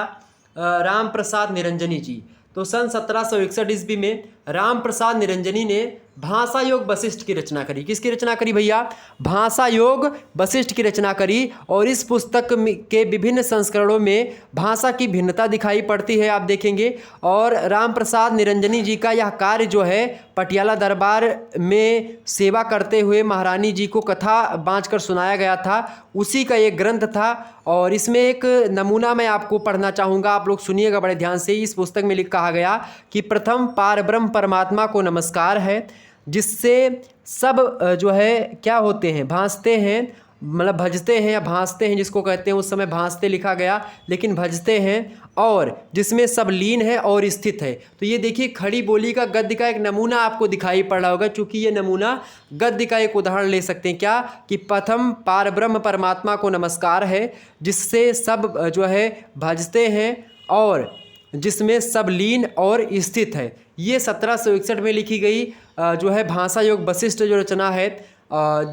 राम प्रसाद निरंजनी जी। तो सन 1761 ईस्वी में राम प्रसाद निरंजनी ने भाषा योग वशिष्ठ की रचना करी। किसकी रचना करी भैया? भाषा योग वशिष्ठ की रचना करी। और इस पुस्तक के विभिन्न संस्करणों में भाषा की भिन्नता दिखाई पड़ती है, आप देखेंगे। और राम प्रसाद निरंजनी जी का यह कार्य जो है पटियाला दरबार में सेवा करते हुए महारानी जी को कथा बाँचकर सुनाया गया था, उसी का एक ग्रंथ था। और इसमें एक नमूना मैं आपको पढ़ना चाहूँगा, आप लोग सुनिएगा बड़े ध्यान से। इस पुस्तक में कहा गया कि प्रथम पारब्रह्म परमात्मा को नमस्कार है, जिससे सब जो है क्या होते हैं? भांसते हैं, मतलब भजते हैं या भांसते हैं, जिसको कहते हैं। उस समय भांसते लिखा गया लेकिन भजते हैं। और जिसमें सब लीन है और स्थित है। तो ये देखिए खड़ी बोली का गद्य का एक नमूना आपको दिखाई पड़ रहा होगा, चूँकि ये नमूना गद्य का एक उदाहरण ले सकते हैं। क्या? कि प्रथम पारब्रह्म परमात्मा को नमस्कार है, जिससे सब जो है भजते हैं और जिसमें सब लीन और स्थित है। ये 1761 में लिखी गई जो है भाषा योग वशिष्ठ जो रचना है,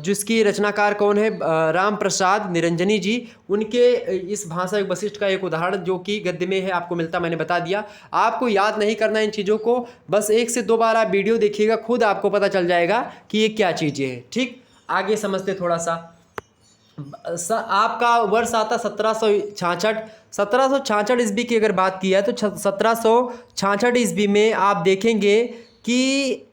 जिसकी रचनाकार कौन है? राम प्रसाद निरंजनी जी। उनके इस भाषा योग वशिष्ठ का एक उदाहरण जो कि गद्य में है आपको मिलता, मैंने बता दिया। आपको याद नहीं करना इन चीज़ों को, बस 1 से 2 बार आप वीडियो देखिएगा, खुद आपको पता चल जाएगा कि ये क्या चीज़ें हैं। ठीक, आगे समझते थोड़ा सा। आपका वर्ष आता 1766। 1766 ईस्वी की अगर बात की है तो 1766 ईस्वी में आप देखेंगे कि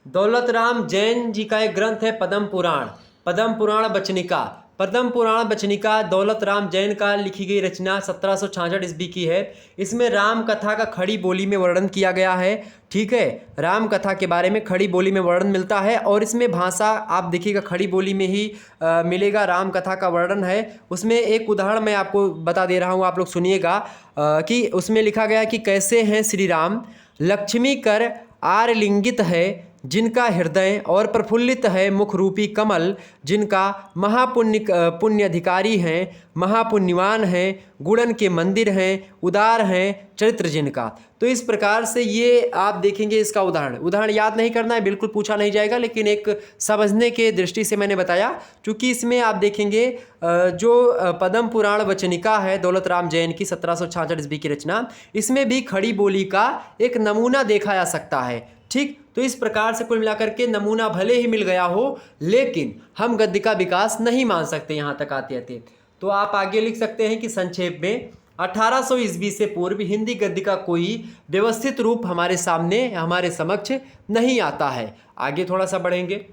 दौलत राम जैन जी का एक ग्रंथ है पद्म पुराण। पद्म पुराण वचनिका। पद्म पुराण वचनिका दौलत राम जैन का लिखी गई रचना 1766 ईस्वी की है। इसमें राम कथा का खड़ी बोली में वर्णन किया गया है। ठीक है, राम कथा के बारे में खड़ी बोली में वर्णन मिलता है और इसमें भाषा आप देखिएगा खड़ी बोली में ही मिलेगा। राम कथा का वर्णन है। उसमें एक उदाहरण मैं आपको बता दे रहा हूँ, आप लोग सुनिएगा कि उसमें लिखा गया कि कैसे हैं श्री राम, लक्ष्मी कर आरलिंगित है जिनका हृदय और प्रफुल्लित है मुख रूपी कमल, जिनका पुण्य अधिकारी हैं, महापुण्यवान हैं, गुणन के मंदिर हैं, उदार हैं चरित्र जिनका। तो इस प्रकार से ये आप देखेंगे इसका उदाहरण याद नहीं करना है, बिल्कुल पूछा नहीं जाएगा, लेकिन एक समझने के दृष्टि से मैंने बताया। क्योंकि इसमें आप देखेंगे जो पद्म पुराण वचनिका है दौलत राम जैन की 1766 ईस्वी की रचना, इसमें भी खड़ी बोली का एक नमूना देखा जा सकता है। ठीक, तो इस प्रकार से कुल मिलाकर के नमूना भले ही मिल गया हो, लेकिन हम गद्य का विकास नहीं मान सकते यहाँ तक आते आते। तो आप आगे लिख सकते हैं कि संक्षेप में 1800 ईस्वी से पूर्व हिंदी गद्य का कोई व्यवस्थित रूप हमारे सामने, हमारे समक्ष नहीं आता है। आगे थोड़ा सा बढ़ेंगे।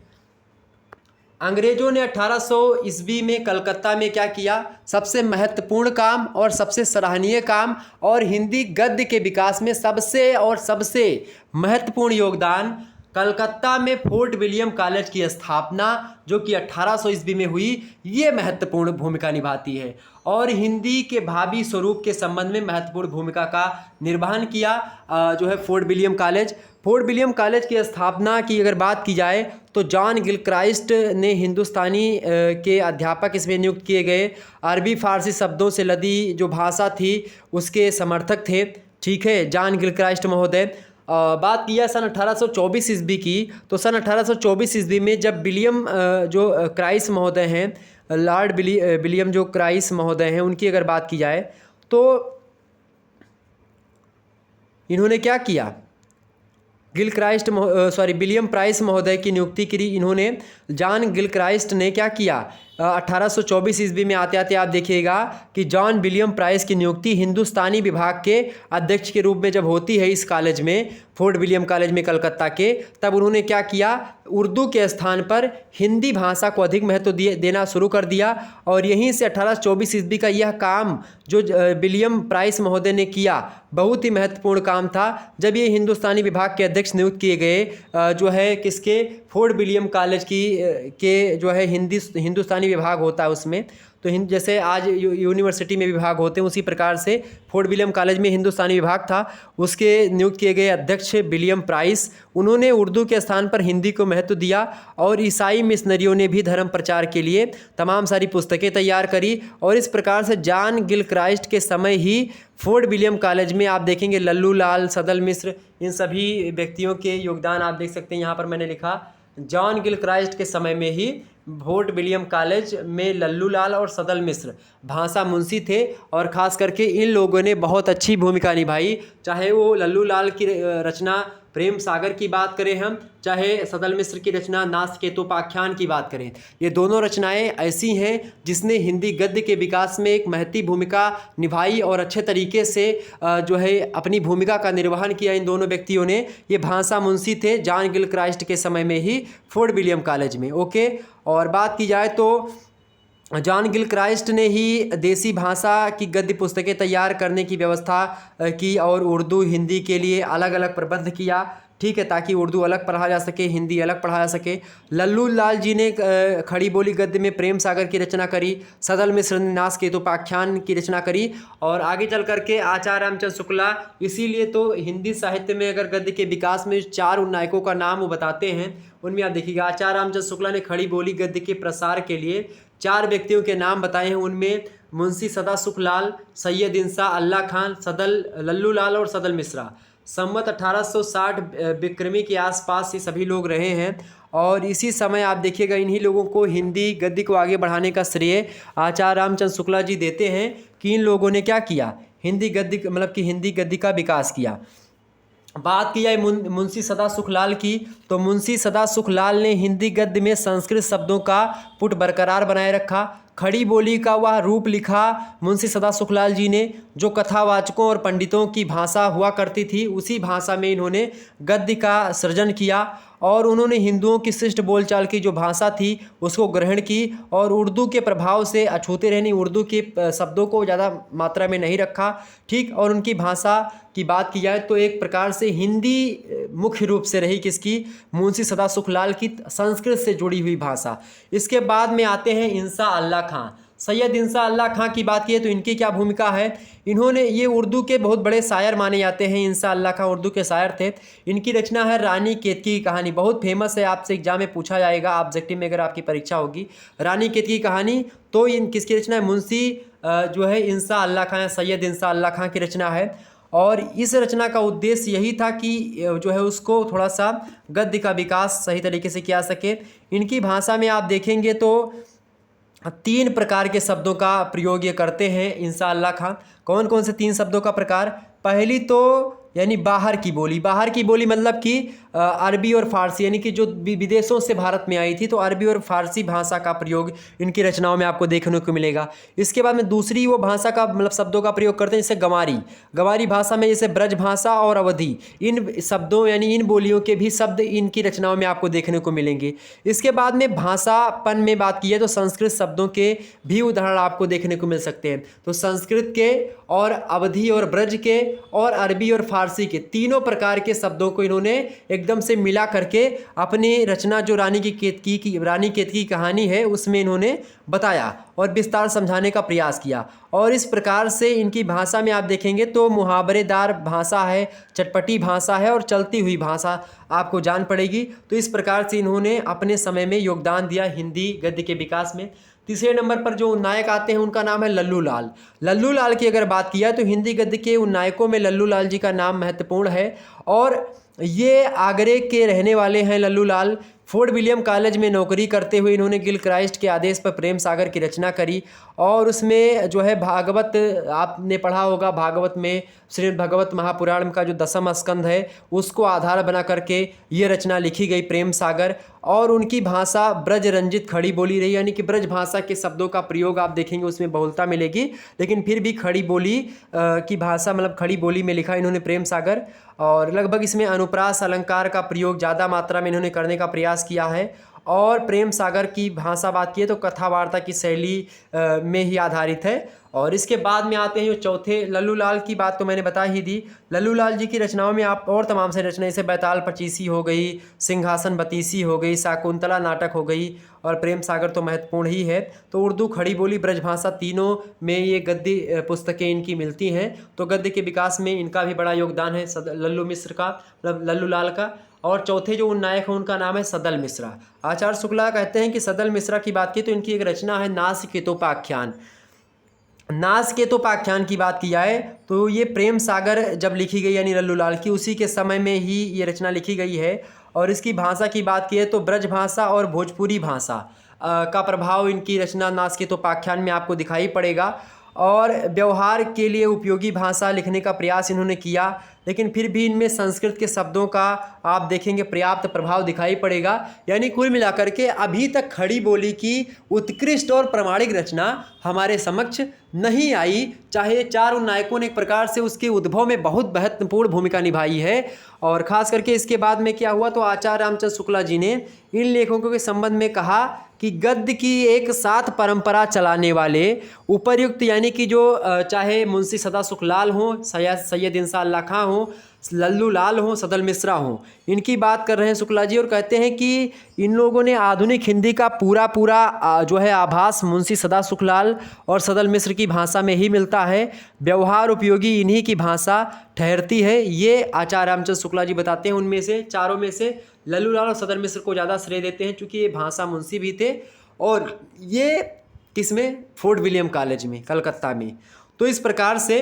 अंग्रेजों ने 1800 ईस्वी में कलकत्ता में क्या किया? सबसे महत्वपूर्ण काम और सबसे सराहनीय काम और हिंदी गद्य के विकास में सबसे महत्वपूर्ण योगदान कलकत्ता में फोर्ट विलियम कॉलेज की स्थापना, जो कि 1800 ईस्वी में हुई, ये महत्वपूर्ण भूमिका निभाती है और हिंदी के भावी स्वरूप के संबंध में महत्वपूर्ण भूमिका का निर्वहन किया जो है fort William college. Fort William college की स्थापना की अगर बात की जाए तो जॉन गिलक्राइस्ट ने हिंदुस्तानी के अध्यापक इसमें नियुक्त किए गए। अरबी फारसी शब्दों से लदी जो भाषा थी उसके समर्थक थे। ठीक है, जॉन गिलक्राइस्ट महोदय। बात किया सन 1824 ईस्वी की, तो सन 1824 ईस्वी में जब विलियम जो क्राइस्ट महोदय हैं, लॉर्ड विलियम जो क्राइस महोदय हैं उनकी अगर बात की जाए तो इन्होंने क्या किया, विलियम प्राइस महोदय की नियुक्ति करी इन्होंने। जॉन गिलक्राइस्ट ने क्या किया, 1824 ईस्वी में आते आते आप देखिएगा कि जॉन विलियम प्राइस की नियुक्ति हिंदुस्तानी विभाग के अध्यक्ष के रूप में जब होती है इस कॉलेज में, फोर्ट विलियम कॉलेज में कलकत्ता के, तब उन्होंने क्या किया, उर्दू के स्थान पर हिंदी भाषा को अधिक महत्व देना शुरू कर दिया। और यहीं से 1824 ईस्वी का यह काम जो विलियम प्राइस महोदय ने किया बहुत ही महत्वपूर्ण काम था। जब ये हिंदुस्तानी विभाग के अध्यक्ष नियुक्त किए गए जो है किसके, फोर्ट विलियम कॉलेज के जो है हिंदुस्तानी विभाग होता है उसमें, तो जैसे आज यूनिवर्सिटी में विभाग होते हैं उसी प्रकार से फोर्ट विलियम कॉलेज में हिंदुस्तानी विभाग था। उसके नियुक्त किए गए अध्यक्ष विलियम प्राइस, उन्होंने उर्दू के स्थान पर हिंदी को महत्व दिया और ईसाई मिशनरियों ने भी धर्म प्रचार के लिए तमाम सारी पुस्तकें तैयार करी। और इस प्रकार से जॉन गिलक्राइस्ट के समय ही फोर्ट विलियम कॉलेज में आप देखेंगे लल्लू लाल, सदल मिश्र, इन सभी व्यक्तियों के योगदान आप देख सकते हैं। यहाँ पर मैंने लिखा जॉन गिलक्राइस्ट के समय में ही फोर्ट विलियम कॉलेज में लल्लू लाल और सदल मिश्र भाषा मुंशी थे और ख़ास करके इन लोगों ने बहुत अच्छी भूमिका निभाई। चाहे वो लल्लू लाल की रचना प्रेम सागर की बात करें हम, चाहे सदल मिश्र की रचना नासकेतोपाख्यान की बात करें, ये दोनों रचनाएं ऐसी हैं जिसने हिंदी गद्य के विकास में एक महती भूमिका निभाई और अच्छे तरीके से जो है अपनी भूमिका का निर्वहन किया इन दोनों व्यक्तियों ने। ये भाषा मुंशी थे जॉन गिलक्राइस्ट के समय में ही फोर्ट विलियम कॉलेज में। ओके, और बात की जाए तो जॉन गिलक्राइस्ट ने ही देसी भाषा की गद्य पुस्तकें तैयार करने की व्यवस्था की और उर्दू हिंदी के लिए अलग अलग प्रबंध किया, ठीक है, ताकि उर्दू अलग पढ़ा जा सके, हिंदी अलग पढ़ा जा सके। लल्लू लाल जी ने खड़ी बोली गद्य में प्रेम सागर की रचना करी, सदल मिश्र ने नासकेतोपाख्यान की रचना करी और आगे चल करके आचार्य रामचंद्र शुक्ला। इसीलिए तो हिंदी साहित्य में अगर गद्य के विकास में 4 नायकों का नाम वो बताते हैं, उनमें आप देखिएगा आचार्य रामचंद्र शुक्ला ने खड़ी बोली गद्य के प्रसार के लिए 4 व्यक्तियों के नाम बताए हैं। उनमें मुंशी सदा सुखलाल, सैयद इंसा अल्लाह खान, लल्लू लाल और सदल मिश्रा। संवत 1860 विक्रमी के आसपास ये सभी लोग रहे हैं और इसी समय आप देखिएगा इन्हीं लोगों को हिंदी गद्य को आगे बढ़ाने का श्रेय आचार्य रामचंद्र शुक्ला जी देते हैं कि इन लोगों ने क्या किया, हिंदी गद्य मतलब कि हिंदी गद्य का विकास किया। बात की जाए मुंशी सदा सुखलाल की, तो मुंशी सदा सुखलाल ने हिंदी गद्य में संस्कृत शब्दों का पुट बरकरार बनाए रखा। खड़ी बोली का वह रूप लिखा मुंशी सदा सुखलाल जी ने, जो कथावाचकों और पंडितों की भाषा हुआ करती थी, उसी भाषा में इन्होंने गद्य का सृजन किया और उन्होंने हिंदुओं की शिष्ट बोलचाल की जो भाषा थी उसको ग्रहण की और उर्दू के प्रभाव से अछूते रहनी, उर्दू के शब्दों को ज़्यादा मात्रा में नहीं रखा, ठीक। और उनकी भाषा की बात की जाए तो एक प्रकार से हिंदी मुख्य रूप से रही किसकी, मुंशी सदा सुखलाल की संस्कृत से जुड़ी हुई भाषा। इसके बाद में आते हैं इंसा अल्लाह खां। सैयद इंसा अल्लाह खां की बात की है तो इनकी क्या भूमिका है, इन्होंने ये उर्दू के बहुत बड़े शायर माने जाते हैं। इंसा अल्लाह खां उर्दू के शायर थे। इनकी रचना है रानी केतकी की कहानी, बहुत फेमस है, आपसे एग्जाम में पूछा जाएगा ऑब्जेक्टिव में अगर आपकी परीक्षा होगी। रानी केतकी की कहानी तो इन किसकी रचना है, मुंशी जो है इंसा अल्लाह खां, सैयद इंसा अल्लाह खां की रचना है। और इस रचना का उद्देश्य यही था कि जो है उसको थोड़ा सा गद्य का विकास सही तरीके से किया सके। इनकी भाषा में आप देखेंगे तो 3 प्रकार के शब्दों का प्रयोग ये करते हैं इंसा अल्लाह खां। कौन कौन से 3 शब्दों का प्रकार, पहली तो यानी बाहर की बोली। बाहर की बोली मतलब कि अरबी और फ़ारसी, यानी कि जो विदेशों से भारत में आई थी तो अरबी और फ़ारसी भाषा का प्रयोग इनकी रचनाओं में आपको देखने को मिलेगा। इसके बाद में दूसरी वो भाषा का मतलब शब्दों का प्रयोग करते हैं जैसे गंवारी। गंवारी भाषा में जैसे ब्रज भाषा और अवधी, इन शब्दों यानी इन बोलियों के भी शब्द इनकी रचनाओं में आपको देखने को मिलेंगे। इसके बाद में भाषापन में बात की है तो संस्कृत शब्दों के भी उदाहरण आपको देखने को मिल सकते हैं। तो संस्कृत के और अवधी और ब्रज के और अरबी और फारसी के तीनों प्रकार के शब्दों को इन्होंने एकदम से मिला करके अपनी रचना जो रानी केतकी की कहानी है उसमें इन्होंने बताया और विस्तार समझाने का प्रयास किया। और इस प्रकार से इनकी भाषा में आप देखेंगे तो मुहावरेदार भाषा है, चटपटी भाषा है और चलती हुई भाषा आपको जान पड़ेगी। तो इस प्रकार से इन्होंने अपने समय में योगदान दिया हिंदी गद्य के विकास में। तीसरे नंबर पर जो नायक आते हैं उनका नाम है लल्लू लाल। लल्लू लाल की अगर बात किया तो हिंदी गद्य के उन नायकों में लल्लू लाल जी का नाम महत्वपूर्ण है और ये आगरे के रहने वाले हैं। लल्लू लाल फोर्ट विलियम कॉलेज में नौकरी करते हुए इन्होंने गिलक्राइस्ट के आदेश पर प्रेम सागर की रचना करी और उसमें जो है भागवत, आपने पढ़ा होगा भागवत में, श्रीमद् भागवत महापुराण का जो 10वां स्कंध है उसको आधार बना करके ये रचना लिखी गई प्रेम सागर। और उनकी भाषा ब्रज रंजित खड़ी बोली रही, यानी कि ब्रज भाषा के शब्दों का प्रयोग आप देखेंगे उसमें बहुलता मिलेगी, लेकिन फिर भी खड़ी बोली की भाषा मतलब खड़ी बोली में लिखा इन्होंने प्रेम सागर। और लगभग इसमें अनुप्रास अलंकार का प्रयोग ज़्यादा मात्रा में इन्होंने करने का प्रयास किया है। और प्रेम सागर की भाषा बात की तो कथा वार्ता की शैली में ही आधारित है। और इसके बाद में आते हैं जो चौथे, लल्लू लाल की बात तो मैंने बता ही दी। लल्लू लाल जी की रचनाओं में आप और तमाम से रचनाएं जैसे बैताल पचीसी हो गई, सिंहासन बतीसी हो गई, शाकुंतला नाटक हो गई और प्रेम सागर तो महत्वपूर्ण ही है। तो उर्दू, खड़ी बोली, ब्रजभाषा तीनों में ये गद्य पुस्तकें इनकी मिलती हैं। तो गद्य के विकास में इनका भी बड़ा योगदान है लल्लू मिश्र का, मतलब लल्लू लाल का। और चौथे जो नायक हैं उनका नाम है सदल मिश्रा। आचार्य शुक्ला कहते हैं कि सदल मिश्रा की बात की तो इनकी एक रचना है नासकेतोपाख्यान। नासकेतोपाख्यान की बात की जाए तो ये प्रेम सागर जब लिखी गई यानी लल्लू लाल की, उसी के समय में ही ये रचना लिखी गई है। और इसकी भाषा की बात की है तो ब्रज भाषा और भोजपुरी भाषा का प्रभाव इनकी रचना नासकेतोपाख्यान में आपको दिखाई पड़ेगा। और व्यवहार के लिए उपयोगी भाषा लिखने का प्रयास इन्होंने किया, लेकिन फिर भी इनमें संस्कृत के शब्दों का आप देखेंगे पर्याप्त प्रभाव दिखाई पड़ेगा। यानी कुल मिलाकर के अभी तक खड़ी बोली की उत्कृष्ट और प्रामाणिक रचना हमारे समक्ष नहीं आई, चाहे चार नायकों ने एक प्रकार से उसके उद्भव में बहुत महत्वपूर्ण भूमिका निभाई है। और ख़ास करके इसके बाद में क्या हुआ तो आचार्य रामचंद्र शुक्ला जी ने इन लेखकों के संबंध में कहा कि गद्य की एक साथ परंपरा चलाने वाले उपर्युक्त यानी कि जो चाहे मुंशी सदा सुखलाल हों, सैयद इंसाल्लाह खां हों, लल्लू लाल हों, सदल मिश्रा हों, इनकी बात कर रहे हैं शुक्ला जी। और कहते हैं कि इन लोगों ने आधुनिक हिंदी का पूरा जो है आभास मुंशी सदा सुखलाल और सदल मिश्र की भाषा में ही मिलता है। व्यवहार उपयोगी इन्हीं की भाषा ठहरती है, ये आचार्य रामचंद्र शुक्ला जी बताते हैं। उनमें से चारों में से लल्लू लाल और सदल मिश्र को ज़्यादा श्रेय देते हैं क्योंकि ये भाषा मुंशी भी थे और ये किसमें, फोर्ट विलियम कॉलेज में कलकत्ता में। तो इस प्रकार से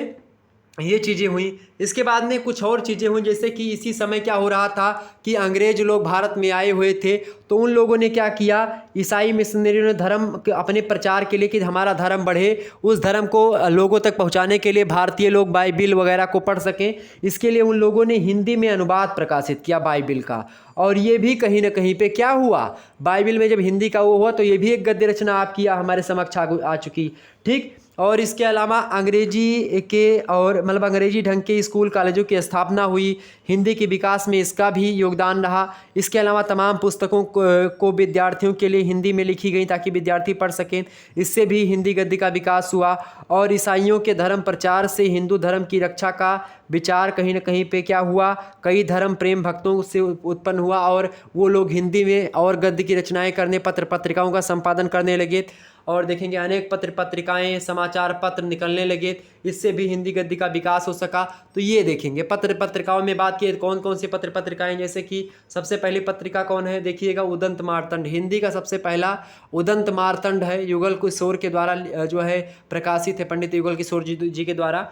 ये चीज़ें हुई। इसके बाद में कुछ और चीज़ें हुई, जैसे कि इसी समय क्या हो रहा था कि अंग्रेज लोग भारत में आए हुए थे, तो उन लोगों ने क्या किया, ईसाई मिशनरियों ने धर्म अपने प्रचार के लिए कि हमारा धर्म बढ़े, उस धर्म को लोगों तक पहुंचाने के लिए भारतीय लोग बाइबिल वगैरह को पढ़ सकें, इसके लिए उन लोगों ने हिंदी में अनुवाद प्रकाशित किया बाइबिल का। और ये भी कहीं ना कहीं पे क्या हुआ, बाइबिल में जब हिंदी का वो हुआ तो ये भी एक गद्य रचना आपकी हमारे समक्ष आ चुकी। ठीक। और इसके अलावा अंग्रेजी के और मतलब अंग्रेजी ढंग के स्कूल कॉलेजों की स्थापना हुई, हिंदी के विकास में इसका भी योगदान रहा। इसके अलावा तमाम पुस्तकों को विद्यार्थियों के लिए हिंदी में लिखी गई ताकि विद्यार्थी पढ़ सकें, इससे भी हिंदी गद्य का विकास हुआ। और ईसाइयों के धर्म प्रचार से हिंदू धर्म की रक्षा का विचार कहीं ना कहीं पे क्या हुआ, कई धर्म प्रेम भक्तों से उत्पन्न हुआ और वो लोग हिंदी में और गद्य की रचनाएं करने, पत्र पत्रिकाओं का संपादन करने लगे। और देखेंगे अनेक पत्र पत्रिकाएं, समाचार पत्र निकलने लगे, इससे भी हिंदी गद्य का विकास हो सका। तो ये देखेंगे पत्र पत्रिकाओं में बात की कौन कौन सी पत्र पत्रिकाएं, जैसे कि सबसे पहली पत्रिका कौन है, देखिएगा उदंत मार्तंड, हिंदी का सबसे पहला उदंत मार्तंड है, युगल किशोर के द्वारा जो है प्रकाशित है, पंडित युगल किशोर जी के द्वारा।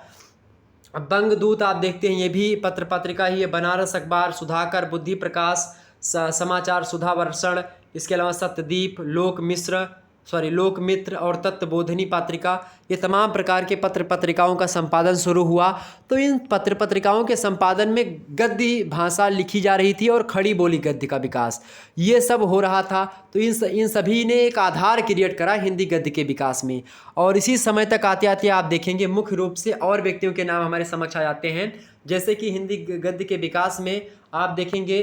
बंगदूत आप देखते हैं, ये भी पत्र पत्रिका ही है। बनारस अखबार, सुधाकर, बुद्धि प्रकाश, समाचार सुधा वर्षण, इसके अलावा सत्यदीप, लोक मित्र और तत्वबोधिनी पत्रिका, ये तमाम प्रकार के पत्र पत्रिकाओं का संपादन शुरू हुआ। तो इन पत्र पत्रिकाओं के संपादन में गद्य भाषा लिखी जा रही थी और खड़ी बोली गद्य का विकास ये सब हो रहा था। तो इन सभी ने एक आधार क्रिएट करा हिंदी गद्य के विकास में। और इसी समय तक आते आते आप देखेंगे मुख्य रूप से और व्यक्तियों के नाम हमारे समक्ष आ जाते हैं, जैसे कि हिंदी गद्य के विकास में आप देखेंगे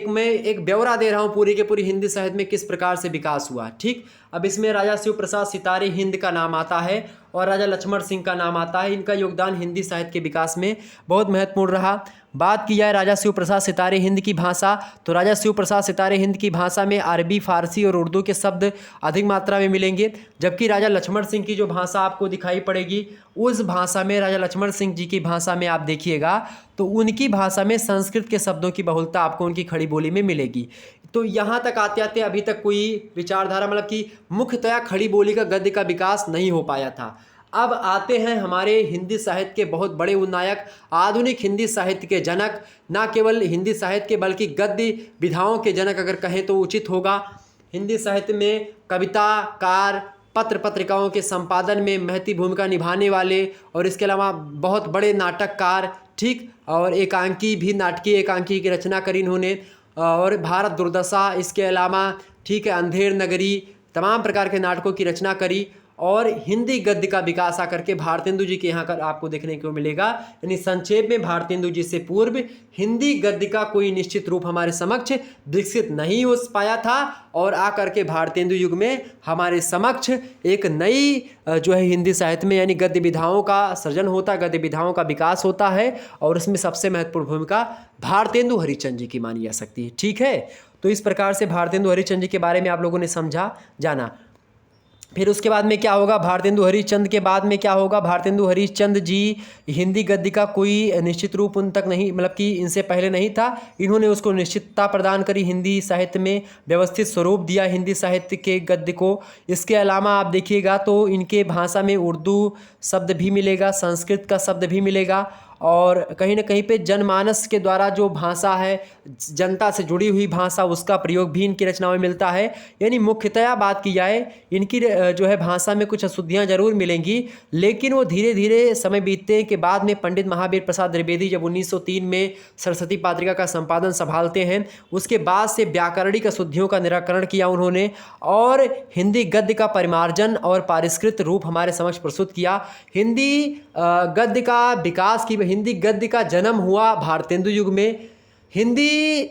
मैं एक ब्यौरा दे रहा हूँ पूरी के पूरी हिंदी साहित्य में किस प्रकार से विकास हुआ। ठीक। अब इसमें राजा शिव प्रसाद सितारे हिंद का नाम आता है और राजा लक्ष्मण सिंह का नाम आता है। इनका योगदान हिंदी साहित्य के विकास में बहुत महत्वपूर्ण रहा। बात की जाए राजा शिव प्रसाद सितारे हिंद की भाषा, तो राजा शिव प्रसाद सितारे हिंद की भाषा में अरबी, फारसी और उर्दू के शब्द अधिक मात्रा में मिलेंगे, जबकि राजा लक्ष्मण सिंह की जो भाषा आपको दिखाई पड़ेगी उस भाषा में, राजा लक्ष्मण सिंह जी की भाषा में आप देखिएगा तो उनकी भाषा में संस्कृत के शब्दों की बहुलता आपको उनकी खड़ी बोली में मिलेगी। तो यहाँ तक आते आते अभी तक कोई विचारधारा मतलब कि मुख्यतया खड़ी बोली का गद्य का विकास नहीं हो पाया था। अब आते हैं हमारे हिंदी साहित्य के बहुत बड़े उन्नायक, आधुनिक हिंदी साहित्य के जनक, ना केवल हिंदी साहित्य के बल्कि गद्य विधाओं के जनक अगर कहें तो उचित होगा। हिंदी साहित्य में कविता कार, पत्र पत्रिकाओं के संपादन में महती भूमिका निभाने वाले और इसके अलावा बहुत बड़े नाटककार, ठीक, और एकांकी भी, नाटकीय एकांकी की रचना करी इन्होंने, और भारत दुर्दशा, इसके अलावा ठीक है अंधेर नगरी, तमाम प्रकार के नाटकों की रचना करी। और हिंदी गद्य का विकास आकर के भारतेंदु जी के यहाँ कर आपको देखने को मिलेगा। यानी संक्षेप में भारतेंदु जी से पूर्व हिंदी गद्य का कोई निश्चित रूप हमारे समक्ष विकसित नहीं हो पाया था, और आकर के भारतेंदु युग में हमारे समक्ष एक नई जो है हिंदी साहित्य में यानी गद्य विधाओं का सृजन होता है, गद्य विधाओं का विकास होता है, और इसमें सबसे महत्वपूर्ण भूमिका भारतेंदु हरिश्चंद्र जी की मानी जा सकती है। ठीक है, तो इस प्रकार से भारतेंदु हरिश्चंद्र जी के बारे में आप लोगों ने समझा जाना। फिर उसके बाद में क्या होगा, भारतेंदु हरिश्चंद्र के बाद में क्या होगा, भारतेंदु हरिश्चंद्र जी हिंदी गद्य का कोई निश्चित रूप उन तक नहीं, मतलब कि इनसे पहले नहीं था, इन्होंने उसको निश्चितता प्रदान करी, हिंदी साहित्य में व्यवस्थित स्वरूप दिया हिंदी साहित्य के गद्य को। इसके अलावा आप देखिएगा तो इनके भाषा में उर्दू शब्द भी मिलेगा, संस्कृत का शब्द भी मिलेगा, और कहीं ना कहीं पे जनमानस के द्वारा जो भाषा है, जनता से जुड़ी हुई भाषा, उसका प्रयोग भी इनकी रचनाओं में मिलता है। यानी मुख्यतया बात की जाए इनकी जो है भाषा में कुछ अशुद्धियाँ जरूर मिलेंगी, लेकिन वो धीरे धीरे समय बीतने के बाद में पंडित महावीर प्रसाद द्विवेदी जब 1903 में सरस्वती पात्रिका का संपादन संभालते हैं, उसके बाद से व्याकरणिक अशुद्धियों का निराकरण किया उन्होंने, और हिंदी गद्य का परिमार्जन और पारिष्कृत रूप हमारे समक्ष प्रस्तुत किया। हिंदी गद्य का विकास की, हिंदी गद्य का जन्म हुआ भारतेंदु युग में। हिंदी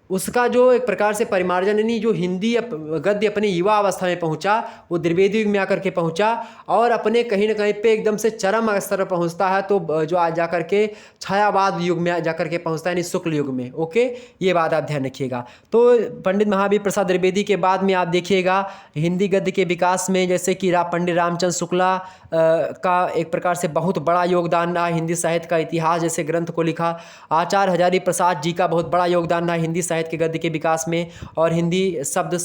उसका जो एक प्रकार से परिमार्जन, यानी जो हिंदी गद्य अपने युवा अवस्था में पहुंचा, वो द्विवेदी युग में आकर के पहुंचा, और अपने कहीं ना कहीं पे एकदम से चरम स्तर पर पहुंचता है, तो जो आज जाकर के छायावाद युग में जाकर के पहुंचता है, यानी शुक्ल युग में। ओके, ये बात आप ध्यान रखिएगा। तो पंडित महावीर प्रसाद द्विवेदी के बाद में आप देखिएगा हिंदी गद्य के विकास में जैसे कि पंडित रामचंद्र शुक्ला का एक प्रकार से बहुत बड़ा योगदान रहा, हिंदी साहित्य का इतिहास जैसे ग्रंथ को लिखा। आचार्य हजारी प्रसाद जी का बहुत बड़ा योगदान रहा हिंदी साहित्य के गद्य के विकास में और हिंदी शब्द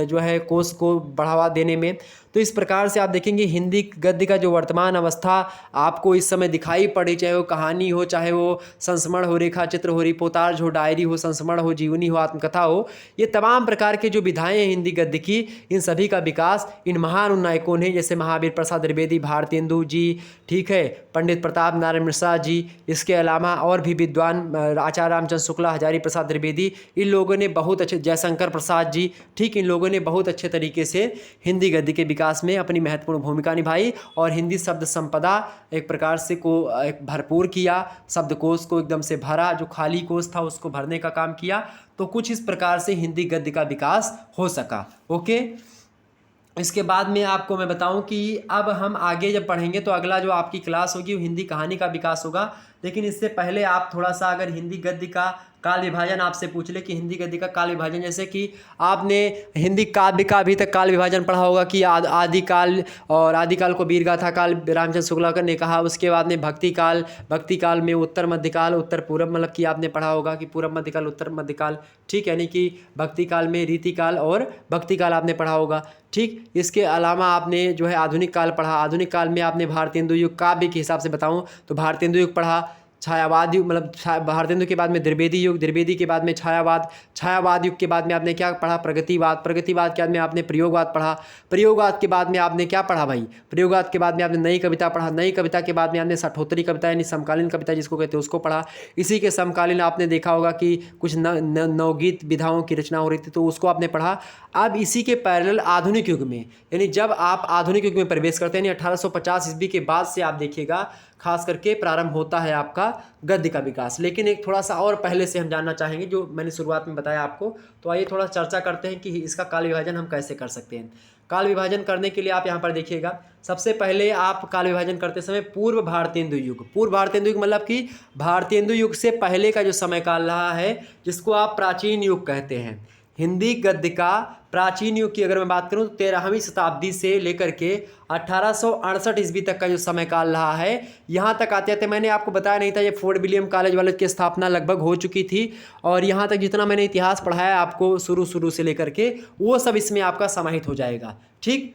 जो है कोश को बढ़ावा देने में। तो इस प्रकार से आप देखेंगे हिंदी गद्य का जो वर्तमान अवस्था आपको इस समय दिखाई पड़ी, चाहे वो कहानी हो, चाहे वो संस्मरण हो, रेखा चित्र हो, रिपोर्टाज हो, डायरी हो, संस्मरण हो, जीवनी हो, आत्मकथा हो, ये तमाम प्रकार के जो विधाएं हैं हिंदी गद्य की, इन सभी का विकास इन महान उन्नायकों ने, जैसे महावीर प्रसाद द्विवेदी, भारतेंदु जी, ठीक है, पंडित प्रताप नारायण मिश्रा जी, इसके अलावा और भी विद्वान आचार्य रामचंद्र शुक्ला, हजारी प्रसाद द्विवेदी, इन लोगों ने बहुत अच्छे, जयशंकर प्रसाद जी, ठीक, इन लोगों ने बहुत अच्छे तरीके से हिंदी गद्य के विकास में अपनी महत्वपूर्ण भूमिका निभाई और हिंदी शब्द संपदा एक प्रकार से को एक भरपूर किया, शब्दकोश को एकदम से भरा, जो खाली कोश था उसको भरने का काम किया। तो कुछ इस प्रकार से हिंदी गद्य का विकास हो सका। ओके, इसके बाद में आपको मैं बताऊं कि अब हम आगे जब पढ़ेंगे तो अगला जो आपकी क्लास होगी वो हिंदी कहानी का विकास होगा। लेकिन इससे पहले आप थोड़ा सा अगर हिंदी गद्य का काल विभाजन आपसे पूछ ले कि हिंदी गद्य का काल विभाजन, जैसे कि आपने हिंदी काव्य का अभी तक काल विभाजन पढ़ा होगा कि आदिकाल, और आदिकाल को वीरगाथा काल रामचंद्र शुक्ला ने कहा। उसके बाद में भक्ति काल में उत्तर मध्यकाल, उत्तर पूर्व, मतलब कि आपने पढ़ा होगा कि पूर्व मध्यकाल, उत्तर मध्यकाल, ठीक, यानी कि भक्ति काल में रीतिकाल और भक्ति काल आपने पढ़ा होगा। ठीक, इसके अलावा आपने जो है आधुनिक काल पढ़ा। आधुनिक काल में आपने भारतेंदु युग, काव्य के हिसाब से बताऊं तो भारतेंदु युग पढ़ा, छायावाद युग, मतलब भारतेंदु के बाद में द्विवेदी युग, द्विवेदी के बाद में छायावाद युग के बाद में आपने क्या पढ़ा, प्रगतिवाद के बाद में आपने प्रयोगवाद पढ़ा। प्रयोगवाद के बाद में आपने क्या पढ़ा भाई, प्रयोगवाद के बाद में आपने नई कविता पढ़ा। नई कविता के बाद में आपने सठोत्तरी कविता यानी समकालीन कविता जिसको कहते हैं उसको पढ़ा। इसी के समकालीन आपने देखा होगा कि कुछ नवगीत विधाओं की रचना हो रही थी तो उसको आपने पढ़ा। अब इसी के पैरेलल आधुनिक युग में, यानी जब आप आधुनिक युग में प्रवेश करते हैं, यानी 1850 ईस्वी के बाद से आप देखिएगा खास करके प्रारंभ होता है आपका गद्य का विकास। लेकिन एक थोड़ा सा और पहले से हम जानना चाहेंगे जो मैंने शुरुआत में बताया आपको। तो आइए थोड़ा चर्चा करते हैं कि इसका काल विभाजन हम कैसे कर सकते हैं। काल विभाजन करने के लिए आप यहाँ पर देखिएगा, सबसे पहले आप काल विभाजन करते समय पूर्व भारतेंदु युग मतलब कि भारतेंदु युग से पहले का जो समय काल रहा है जिसको आप प्राचीन युग कहते हैं। हिंदी गद्य का प्राचीन युग की अगर मैं बात करूं तो 13वीं शताब्दी से लेकर के 1868 ईस्वी तक का जो समय काल रहा है, यहाँ तक आते आते मैंने आपको बताया नहीं था, ये फोर्ट विलियम कॉलेज वाले की स्थापना लगभग हो चुकी थी और यहाँ तक जितना मैंने इतिहास पढ़ाया आपको शुरू से लेकर के वो सब इसमें आपका समाहित हो जाएगा। ठीक,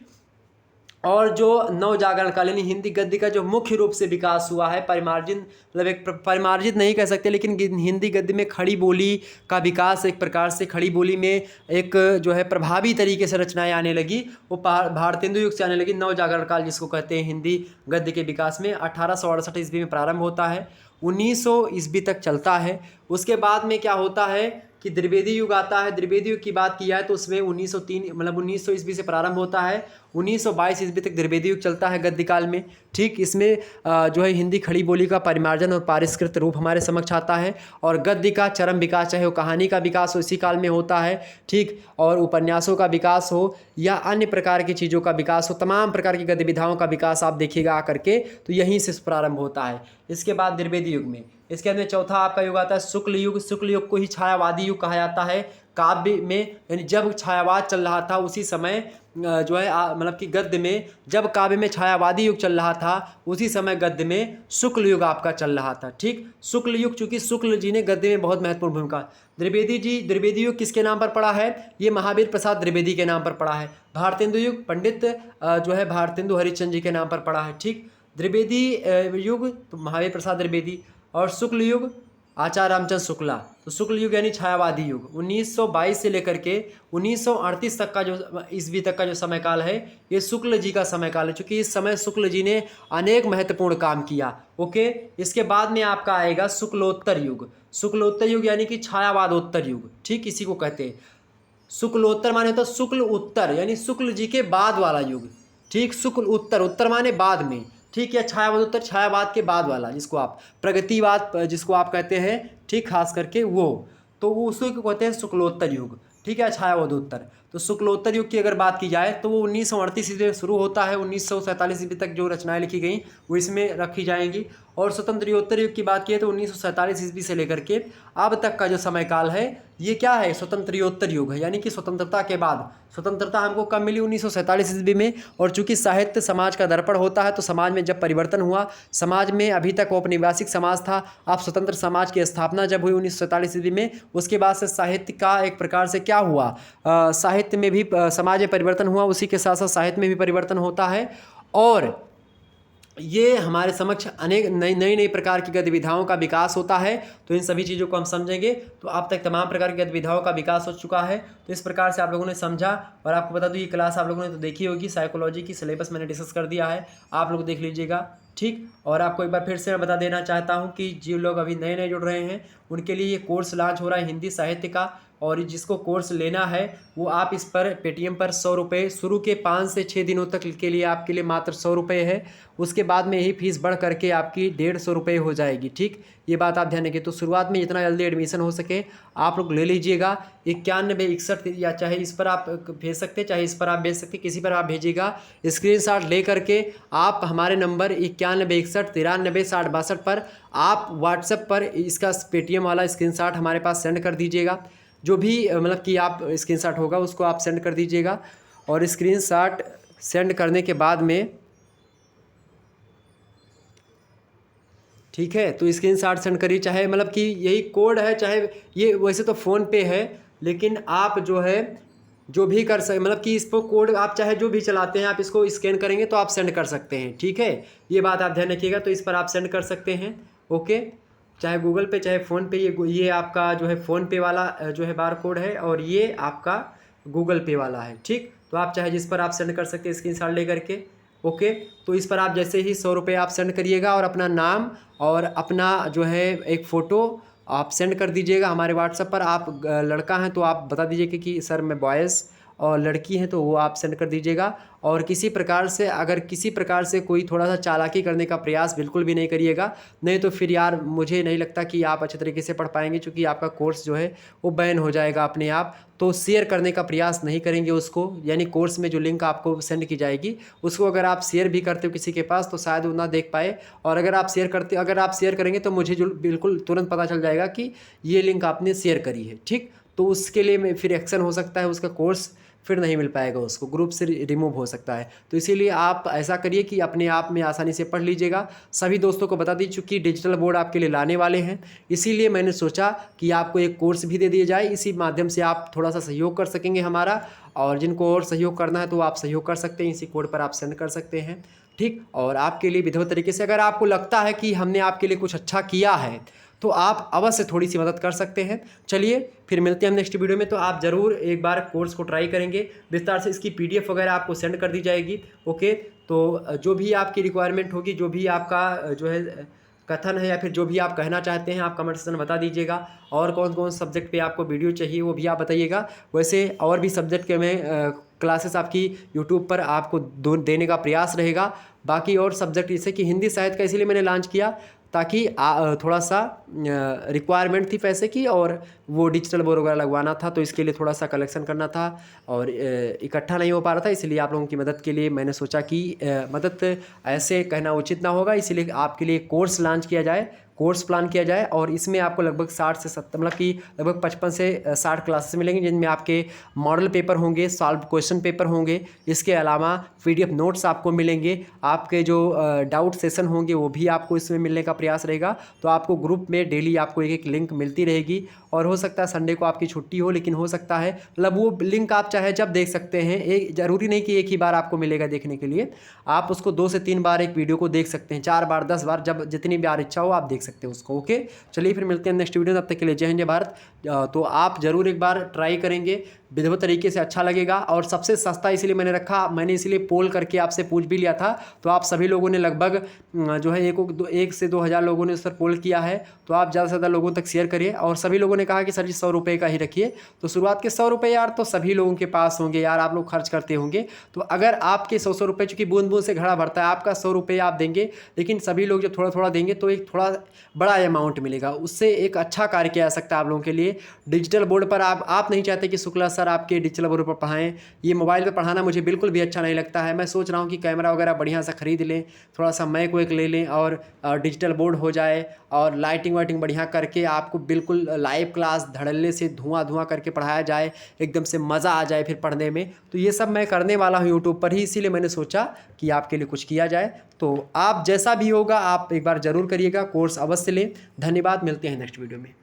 और जो नवजागरणकालीन हिंदी गद्य का जो मुख्य रूप से विकास हुआ है, परिमार्जित मतलब एक परिमार्जित नहीं कह सकते, लेकिन हिंदी गद्य में खड़ी बोली का विकास, एक प्रकार से खड़ी बोली में एक जो है प्रभावी तरीके से रचनाएं आने लगी, वो भारतेंदु युग से आने लगी। नवजागरण काल जिसको कहते हैं हिंदी गद्य के विकास में 1868 ईस्वी में प्रारंभ होता है, 1900 ईस्वी तक चलता है। उसके बाद में क्या होता है कि द्विवेदी युग आता है। द्विवेदी युग की बात की जाए तो उसमें 1903 मतलब 1900 ईस्वी से प्रारंभ होता है, 1922 ईस्वी तक द्विवेदी युग चलता है गद्य काल में। ठीक, इसमें जो है हिंदी खड़ी बोली का परिमार्जन और परिष्कृत रूप हमारे समक्ष आता है, और गद्य का चरम विकास, चाहे वो कहानी का विकास हो, इसी काल में होता है। ठीक, और उपन्यासों का विकास हो या अन्य प्रकार की चीज़ों का विकास हो, तमाम प्रकार की गद्य विधाओं का विकास आप देखिएगा आकर के, तो यहीं से प्रारंभ होता है। इसके बाद द्विवेदी युग में, इसके अंदर चौथा आपका युग आता है शुक्ल युग। शुक्ल युग को ही छायावादी युग कहा जाता है। काव्य में यानी जब छायावाद चल रहा था उसी समय जो है मतलब कि गद्य में, जब काव्य में छायावादी युग चल रहा था उसी समय गद्य में शुक्ल युग आपका चल रहा था। ठीक, शुक्ल युग, चूंकि शुक्ल जी ने गद्य में बहुत महत्वपूर्ण भूमिका। द्विवेदी युग किसके नाम पर पड़ा है? ये महावीर प्रसाद द्विवेदी के नाम पर पड़ा है। भारतेंदु युग पंडित जो है भारतेंदु हरिश्चंद्र जी के नाम पर पड़ा है। ठीक, द्विवेदी युग तो महावीर प्रसाद द्विवेदी, और शुक्ल युग आचार्य रामचंद्र शुक्ला। तो शुक्ल युग यानी छायावादी युग 1922 से लेकर के 1938 तक का जो ईस्वी तक का जो समय काल है, ये शुक्ल जी का समय काल है, क्योंकि इस समय शुक्ल जी ने अनेक महत्वपूर्ण काम किया। ओके, इसके बाद में आपका आएगा शुक्लोत्तर युग। शुक्लोत्तर युग यानी कि छायावादोत्तर युग। ठीक, इसी को कहते हैं। शुक्लोत्तर माने होता शुक्ल उत्तर यानी शुक्ल जी के बाद वाला युग। ठीक, शुक्ल उत्तर, उत्तर माने बाद में। ठीक, या छायावादोत्तर, छायावाद के बाद वाला, जिसको आप प्रगतिवाद जिसको आप कहते हैं, ठीक, खास करके वो, तो वो उसी को कहते हैं शुक्लोत्तर युग। ठीक है, छायावादोत्तर। तो शुक्लोत्तर युग की अगर बात की जाए तो वो 1938 ईस्वी में शुरू होता है, 1947 ईस्वी तक जो रचनाएं लिखी गई वो इसमें रखी जाएंगी। और स्वतंत्रोत्तर युग की बात की है तो 1947 ईस्वी से लेकर के अब तक का जो समय काल है ये क्या है? स्वतंत्रोत्तर युग है, यानी कि स्वतंत्रता के बाद। स्वतंत्रता हमको कब मिली? 1947 ईस्वी में। और चूंकि साहित्य समाज का दर्पण होता है, तो समाज में जब परिवर्तन हुआ, समाज में अभी तक औपनिवेशिक समाज था, अब स्वतंत्र समाज की स्थापना जब हुई 1947 ईस्वी में, उसके बाद से साहित्य का एक प्रकार से क्या हुआ, साहित्य में भी समाज में परिवर्तन हुआ, उसी के साथ साथ साहित्य में भी परिवर्तन होता है। और ये हमारे समक्ष अनेक नई प्रकार की गतिविधियों का विकास होता है। तो इन सभी चीज़ों को हम समझेंगे। तो अब तक तमाम प्रकार की गतिविधियों का विकास हो चुका है। तो इस प्रकार से आप लोगों ने समझा। और आपको बता दूं, ये क्लास आप लोगों ने तो देखी होगी, साइकोलॉजी की सिलेबस मैंने डिस्कस कर दिया है, आप लोग देख लीजिएगा। ठीक, और आपको एक बार फिर से मैं बता देना चाहता हूँ कि जो लोग अभी नए नए जुड़ रहे हैं उनके लिए ये कोर्स लॉन्च हो रहा है हिंदी साहित्य का। और जिसको कोर्स लेना है वो आप इस पर पेटीएम पर 100 रुपये, शुरू के 5 से 6 दिनों तक के लिए आपके लिए मात्र 100 रुपये है। उसके बाद में यही फीस बढ़ करके आपकी 150 रुपये हो जाएगी। ठीक, ये बात आप ध्यान रखिए। तो शुरुआत में जितना जल्दी एडमिशन हो सके आप लोग ले लीजिएगा। 9161 या चाहे इस पर आप भेज सकते, चाहे इस पर आप भेज सकते, किसी पर आप भेजिएगा। स्क्रीनशॉट ले करके आप हमारे नंबर 9161 93 60 62 पर आप व्हाट्सएप पर इसका पेटीएम वाला स्क्रीनशॉट हमारे पास सेंड कर दीजिएगा। जो भी मतलब कि आप स्क्रीनशॉट होगा उसको आप सेंड कर दीजिएगा। और स्क्रीनशॉट सेंड करने के बाद में, ठीक है, तो स्क्रीनशॉट सेंड करिए। चाहे मतलब कि यही कोड है, चाहे ये वैसे तो फ़ोन पे है, लेकिन आप जो है जो भी कर सक मतलब कि इस पर कोड आप चाहे जो भी चलाते हैं आप इसको स्कैन करेंगे तो आप सेंड कर सकते हैं। ठीक है, ये बात आप ध्यान रखिएगा। तो इस पर आप सेंड कर सकते हैं। ओके, चाहे गूगल पे चाहे फ़ोन पे, ये आपका जो है फ़ोन पे वाला जो है बार कोड है, और ये आपका गूगल पे वाला है। ठीक, तो आप चाहे जिस पर आप सेंड कर सकते हैं स्क्रीनशॉट ले करके। ओके, तो इस पर आप जैसे ही 100 रुपये आप सेंड करिएगा और अपना नाम और अपना जो है एक फ़ोटो आप सेंड कर दीजिएगा हमारे व्हाट्सएप पर। आप लड़का हैं तो आप बता दीजिए कि सर मैं बॉयज़, और लड़की हैं तो वो आप सेंड कर दीजिएगा। और किसी प्रकार से अगर किसी प्रकार से कोई थोड़ा सा चालाकी करने का प्रयास बिल्कुल भी नहीं करिएगा, नहीं तो फिर यार मुझे नहीं लगता कि आप अच्छे तरीके से पढ़ पाएंगे, क्योंकि आपका कोर्स जो है वो बैन हो जाएगा अपने आप। तो शेयर करने का प्रयास नहीं करेंगे उसको, यानी कोर्स में जो लिंक आपको सेंड की जाएगी उसको अगर आप शेयर भी करते हो किसी के पास तो शायद वो ना देख पाए। और अगर आप शेयर करेंगे तो मुझे जो बिल्कुल तुरंत पता चल जाएगा कि ये लिंक आपने शेयर करी है। ठीक, तो उसके लिए मैं फिर एक्शन हो सकता है, उसका कोर्स फिर नहीं मिल पाएगा, उसको ग्रुप से रिमूव हो सकता है। तो इसीलिए आप ऐसा करिए कि अपने आप में आसानी से पढ़ लीजिएगा। सभी दोस्तों को बता दी चूँकि डिजिटल बोर्ड आपके लिए लाने वाले हैं, इसीलिए मैंने सोचा कि आपको एक कोर्स भी दे दिया जाए, इसी माध्यम से आप थोड़ा सा सहयोग कर सकेंगे हमारा। और जिनको और सहयोग करना है तो आप सहयोग कर सकते हैं, इसी कोड पर आप सेंड कर सकते हैं, ठीक। और आपके लिए विधिवत तरीके से अगर आपको लगता है कि हमने आपके लिए कुछ अच्छा किया है तो आप अवश्य थोड़ी सी मदद कर सकते हैं। चलिए फिर मिलते हैं हम नेक्स्ट वीडियो में। तो आप ज़रूर एक बार कोर्स को ट्राई करेंगे, विस्तार से इसकी PDF वगैरह आपको सेंड कर दी जाएगी। ओके, तो जो भी आपकी रिक्वायरमेंट होगी, जो भी आपका जो है कथन है या फिर जो भी आप कहना चाहते हैं, आप कमेंट सेक्शन में बता दीजिएगा। और कौन कौन सब्जेक्ट पे आपको वीडियो चाहिए वो भी आप बताइएगा। वैसे और भी सब्जेक्ट के में क्लासेस आपकी यूट्यूब पर आपको देने का प्रयास रहेगा। बाकी और सब्जेक्ट जैसे कि हिंदी साहित्य का इसीलिए मैंने लॉन्च किया ताकि थोड़ा सा रिक्वायरमेंट थी पैसे की, और वो डिजिटल बोर्ड वगैरह लगवाना था, तो इसके लिए थोड़ा सा कलेक्शन करना था और इकट्ठा नहीं हो पा रहा था। इसलिए आप लोगों की मदद के लिए मैंने सोचा कि मदद ऐसे कहना उचित ना होगा, इसीलिए आपके लिए कोर्स लॉन्च किया जाए, कोर्स प्लान किया जाए। और इसमें आपको लगभग 60 से 70 मतलब कि लगभग 55 से 60 क्लासेस मिलेंगे, जिनमें आपके मॉडल पेपर होंगे, सॉल्व क्वेश्चन पेपर होंगे। इसके अलावा PDF नोट्स आपको मिलेंगे, आपके जो डाउट सेशन होंगे वो भी आपको इसमें मिलने का प्रयास रहेगा। तो आपको ग्रुप में डेली आपको एक एक लिंक मिलती रहेगी, और हो सकता है संडे को आपकी छुट्टी हो, लेकिन हो सकता है मतलब वो लिंक आप चाहे जब देख सकते हैं। एक ज़रूरी नहीं कि एक ही बार आपको मिलेगा देखने के लिए, आप उसको 2 से 3 बार एक वीडियो को देख सकते हैं, 4 बार 10 बार, जब जितनी बार इच्छा हो आप देख सकते हैं उसको। ओके, चलिए फिर मिलते हैं नेक्स्ट वीडियो में, तब तक के लिए जय हिंद जय भारत। तो आप ज़रूर एक बार ट्राई करेंगे, विधिवत तरीके से अच्छा लगेगा। और सबसे सस्ता इसलिए मैंने रखा, मैंने इसलिए पोल करके आपसे पूछ भी लिया था, तो आप सभी लोगों ने लगभग जो है 1 से 2 हज़ार लोगों ने उस पर पोल किया है। तो आप ज़्यादा से ज़्यादा लोगों तक शेयर करिए। और सभी लोगों ने कहा कि सर जी 100 रुपये का ही रखिए। तो शुरुआत के 100 रुपये यार तो सभी लोगों के पास होंगे यार, आप लोग खर्च करते होंगे। तो अगर आपके 100 रुपये, चूँकि बूंद बूंद से घड़ा भरता है, आपका 100 रुपये आप देंगे, लेकिन सभी लोग जब थोड़ा थोड़ा देंगे तो एक थोड़ा बड़ा अमाउंट मिलेगा, उससे एक अच्छा कार्य किया जा सकता है आप लोगों के लिए। डिजिटल बोर्ड पर आप नहीं चाहते कि शुक्ला सर आपके डिजिटल बोर्ड पर पढ़ाएं, ये मोबाइल पर पढ़ाना मुझे बिल्कुल भी अच्छा नहीं लगता है। मैं सोच रहा हूँ कि कैमरा वगैरह बढ़िया सा खरीद लें, थोड़ा सा मैक वैक ले लें और डिजिटल बोर्ड हो जाए, और लाइटिंग वाइटिंग बढ़िया करके आपको बिल्कुल लाइव क्लास धड़ल्ले से धुआं धुआं करके पढ़ाया जाए, एकदम से मज़ा आ जाए फिर पढ़ने में। तो ये सब मैं करने वाला हूँ यूट्यूब पर ही, इसीलिए मैंने सोचा कि आपके लिए कुछ किया जाए। तो आप जैसा भी होगा आप एक बार ज़रूर करिएगा, कोर्स अवश्य लें। धन्यवाद, मिलते हैं नेक्स्ट वीडियो में।